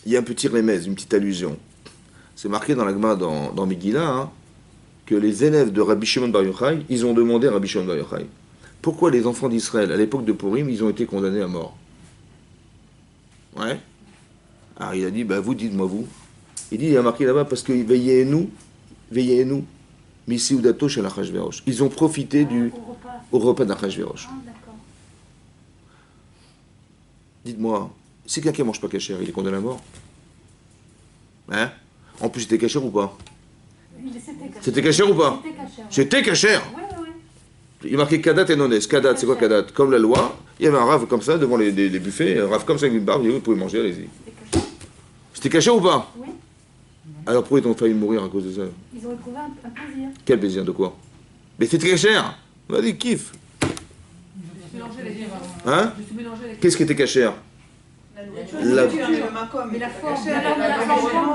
Il y a un petit remède, une petite allusion. C'est marqué dans la Gemara, dans Megillah, hein, que les élèves de Rabbi Shimon Bar Yochai, ils ont demandé à Rabbi Shimon Bar Yochai pourquoi les enfants d'Israël, à l'époque de Purim, ils ont été condamnés à mort. Ouais. Alors il a dit, bah vous, dites-moi vous. Il dit, il a marqué là-bas, parce que veillez-nous, Misiudato chez l'Achashverosh. Ils ont profité au repas d'Achashverosh. Ah, d'accord. Dites-moi, si quelqu'un ne mange pas cachère, il est condamné à mort? Hein? En plus, c'était cachère ou pas? C'était cachère ou pas? C'était cachère. Oui. Il marquait Kadat et Nones. Kadat, c'est quoi Kadat? Comme la loi, il y avait un rave comme ça devant les buffets, un rave comme ça avec une barbe, il dit, vous pouvez manger, allez-y. C'était cachère ou pas? Oui. Alors pourquoi ils ont failli mourir à cause de ça? Ils ont éprouvé un plaisir. Quel plaisir de quoi? Mais c'était cachère. Vas-y, kiffe. Hein? Qu'est-ce qui était cachère?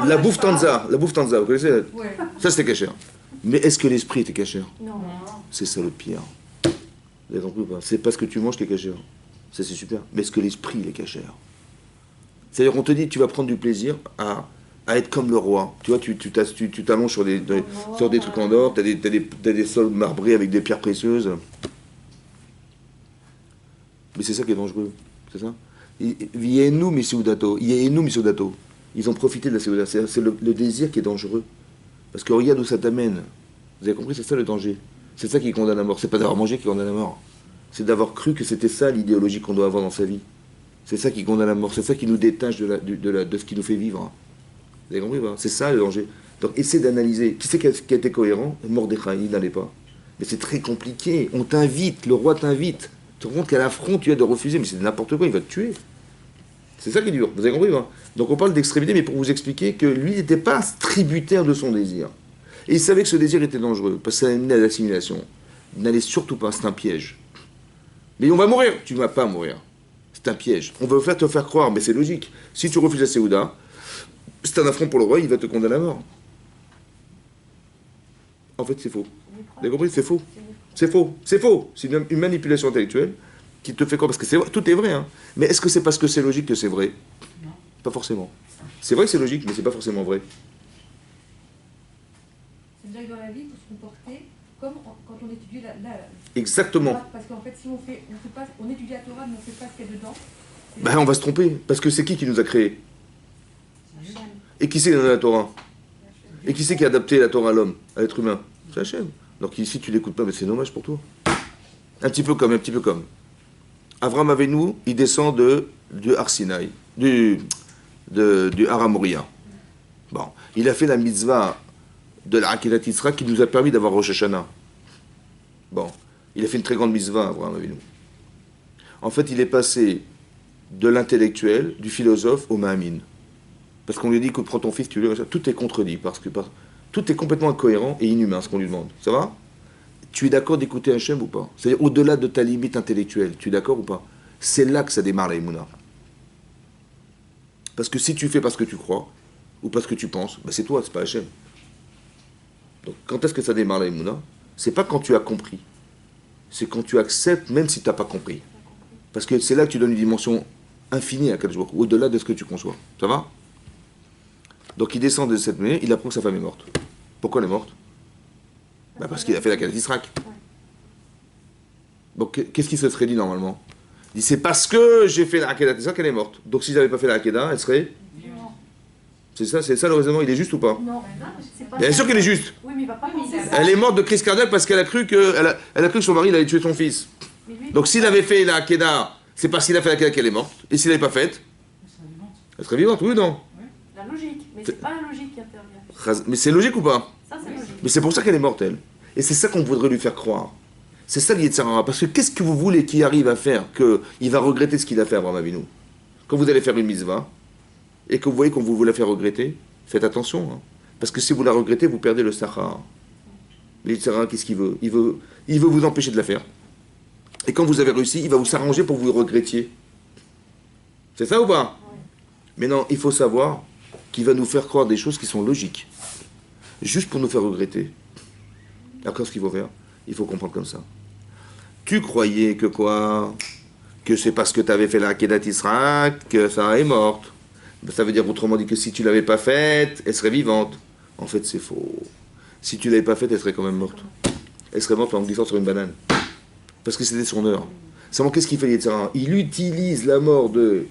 La bouffe tanza, vous connaissez? Ouais. Ça c'était cachère. Mais est-ce que l'esprit était cachère? Non. C'est ça le pire. Vous avez compris ou pas? C'est pas ce que tu manges qui est cachère. Ça c'est super. Mais est-ce que l'esprit il est cachère? C'est-à-dire qu'on te dit tu vas prendre du plaisir à être comme le roi. Tu vois, tu t'allonges sur des trucs en or, t'as des sols marbrés avec des pierres précieuses. Mais c'est ça qui est dangereux. C'est ça? Vienu Misudato. Ils ont profité de la Seuda. C'est le désir qui est dangereux. Parce que regarde où ça t'amène. Vous avez compris? C'est ça le danger. C'est ça qui condamne à mort. C'est pas d'avoir mangé qui condamne à mort. C'est d'avoir cru que c'était ça l'idéologie qu'on doit avoir dans sa vie. C'est ça qui condamne à mort. C'est ça qui nous détache de ce qui nous fait vivre. Vous avez compris? C'est ça le danger. Donc essaie d'analyser. Qui c'est qui a été cohérent? Mordechai, il n'allait pas. Mais c'est très compliqué. On t'invite. Le roi t'invite. Tu te rends compte qu'à l'affront, tu as de refuser. Mais c'est n'importe quoi. Il va te tuer. C'est ça qui est dur. Vous avez compris? Donc on parle d'extrémité, mais pour vous expliquer que lui n'était pas tributaire de son désir. Et il savait que ce désir était dangereux, parce que ça amenait à l'assimilation. N'allez surtout pas, c'est un piège. Mais on va mourir. Tu ne vas pas mourir. C'est un piège. On va te faire croire, mais c'est logique. Si tu refuses la Séouda, c'est un affront pour le roi, il va te condamner à mort. En fait, c'est faux. Vous avez compris? C'est faux. C'est faux. C'est faux. C'est une manipulation intellectuelle qui te fait croire, parce que tout est vrai. Hein. Mais est-ce que c'est parce que c'est logique que c'est vrai? Non. Pas forcément. C'est vrai que c'est logique, mais c'est pas forcément vrai. C'est-à-dire que dans la vie, il faut se comporter comme quand on étudie Exactement. Parce qu'en fait, si on fait pas, on étudie la Torah, mais on ne fait pas ce qu'il y a dedans. Ben, on va se tromper, parce que c'est qui nous a créés? Et qui c'est qui a donné la Torah? Et qui c'est qui a adapté la Torah à l'homme, à l'être humain? C'est Hachem. Donc ici, tu l'écoutes pas, mais c'est dommage pour toi. Un petit peu comme. Avram Avinu, il descend du Har Sinaï, du Har Moria. Bon, il a fait la mitzvah de la Akedat Yitzhak qui nous a permis d'avoir Rosh Hashanah. Bon, il a fait une très grande mitzvah, Avram Avinu. En fait, il est passé de l'intellectuel, du philosophe, au Mahamin. Parce qu'on lui dit que prends ton fils, tu le... Tout est contredit, parce que tout est complètement incohérent et inhumain, ce qu'on lui demande. Ça va? Tu es d'accord d'écouter Hachem ou pas? C'est-à-dire au-delà de ta limite intellectuelle, tu es d'accord ou pas? C'est là que ça démarre la Emouna. Parce que si tu fais parce que tu crois, ou parce que tu penses, ben c'est toi, c'est pas Hachem. Donc quand est-ce que ça démarre la Emouna? C'est pas quand tu as compris. C'est quand tu acceptes, même si tu n'as pas compris. Parce que c'est là que tu donnes une dimension infinie à Kadosh Baruch Hu, au-delà de ce que tu conçois. Ça va? Donc il descend de cette manière, il apprend que sa femme est morte. Pourquoi elle est morte? Parce qu'il a fait la Akedat Yitzhak. Donc qu'est-ce qui se serait dit normalement? Il dit c'est parce que j'ai fait la Akedat Yitzhak qu'elle est morte. Donc si j'avais pas fait la Akedah, elle serait... C'est ça le raisonnement, il est juste ou pas? Non, c'est pas Bien sûr qu'il est juste. Oui, mais il va pas penser ça. Elle est morte de crise cardiaque parce qu'elle a cru que, elle a cru que son mari il allait tuer son fils. Mais lui, Donc s'il avait fait la Akedah, c'est parce qu'il a fait la Akedah qu'elle est morte. Et s'il l'avait pas faite, elle serait vivante, oui ou non? la logique, mais c'est pas la logique qui intervient. Mais c'est logique ou pas? Ça, c'est logique. Mais c'est pour ça qu'elle est morte, elle. Et c'est ça qu'on voudrait lui faire croire. C'est ça l'Yetzirah. Parce que qu'est-ce que vous voulez qu'il arrive à faire qu'il va regretter ce qu'il a fait, Abraham Avinu? Quand vous allez faire une mitzvah, et que vous voyez qu'on vous la faire regretter, faites attention. Hein. Parce que si vous la regrettez, vous perdez le Sahara. L'Yetzirah, qu'est-ce qu'il veut? Il veut vous empêcher de la faire. Et quand vous avez réussi, il va vous s'arranger pour que vous regrettiez. C'est ça ou pas? Mais non, il faut savoir qu'il va nous faire croire des choses qui sont logiques. Juste pour nous faire regretter. Alors ce qu'il faut faire, il faut comprendre comme ça. Tu croyais que quoi? Que c'est parce que tu avais fait la Akedat Yitzhak que ça est morte. Ça veut dire autrement dit que si tu l'avais pas faite, elle serait vivante. En fait, c'est faux. Si tu l'avais pas faite, elle serait quand même morte. Elle serait morte en glissant sur une banane. Parce que c'était son heure. Seulement, qu'est-ce qu'il fait Yetzirah? Il utilise la mort de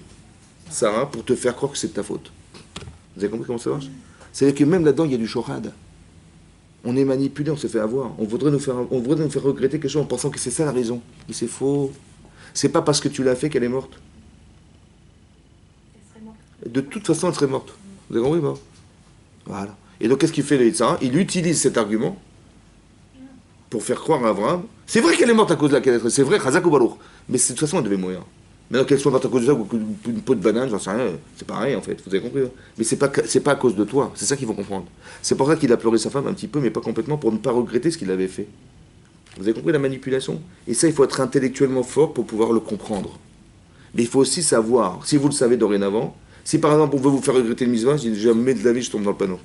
Sarah pour te faire croire que c'est de ta faute. Vous avez compris comment ça marche? C'est-à-dire que même là-dedans, il y a du shorad. On est manipulé, on se fait avoir. On voudrait nous faire regretter quelque chose en pensant que c'est ça la raison. Mais c'est faux. C'est pas parce que tu l'as fait qu'elle est morte. Elle serait morte. De toute façon, elle serait morte. Vous avez compris, pas? Voilà. Et donc, qu'est-ce qu'il fait le Yitzhak? Il utilise cet argument pour faire croire à Abraham. C'est vrai qu'elle est morte à cause de la Akedat. C'est vrai, Chazak ou Balour. Mais de toute façon, elle devait mourir. Maintenant qu'elle soit morte à cause de ça ou une peau de banane, j'en sais rien. C'est pareil, en fait. Vous avez compris? Mais c'est pas à cause de toi. C'est ça qu'il faut comprendre. C'est pour ça qu'il a pleuré sa femme un petit peu, mais pas complètement, pour ne pas regretter ce qu'il avait fait. Vous avez compris la manipulation? Et ça, il faut être intellectuellement fort pour pouvoir le comprendre. Mais il faut aussi savoir, si vous le savez dorénavant, si par exemple on veut vous faire regretter le mitzvah, je dis jamais de la vie je tombe dans le panneau.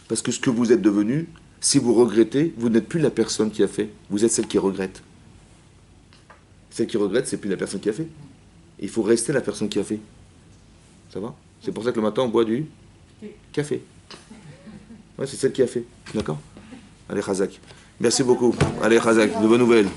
Parce que ce que vous êtes devenu, si vous regrettez, vous n'êtes plus la personne qui a fait, vous êtes celle qui regrette. Celle qui regrette, c'est plus la personne qui a fait. Il faut rester la personne qui a fait. Ça va? C'est pour ça que le matin on boit du café. Ouais, c'est celle qui a fait. D'accord? Allez, Chazak. Merci beaucoup. Allez, Chazak, de bonnes nouvelles.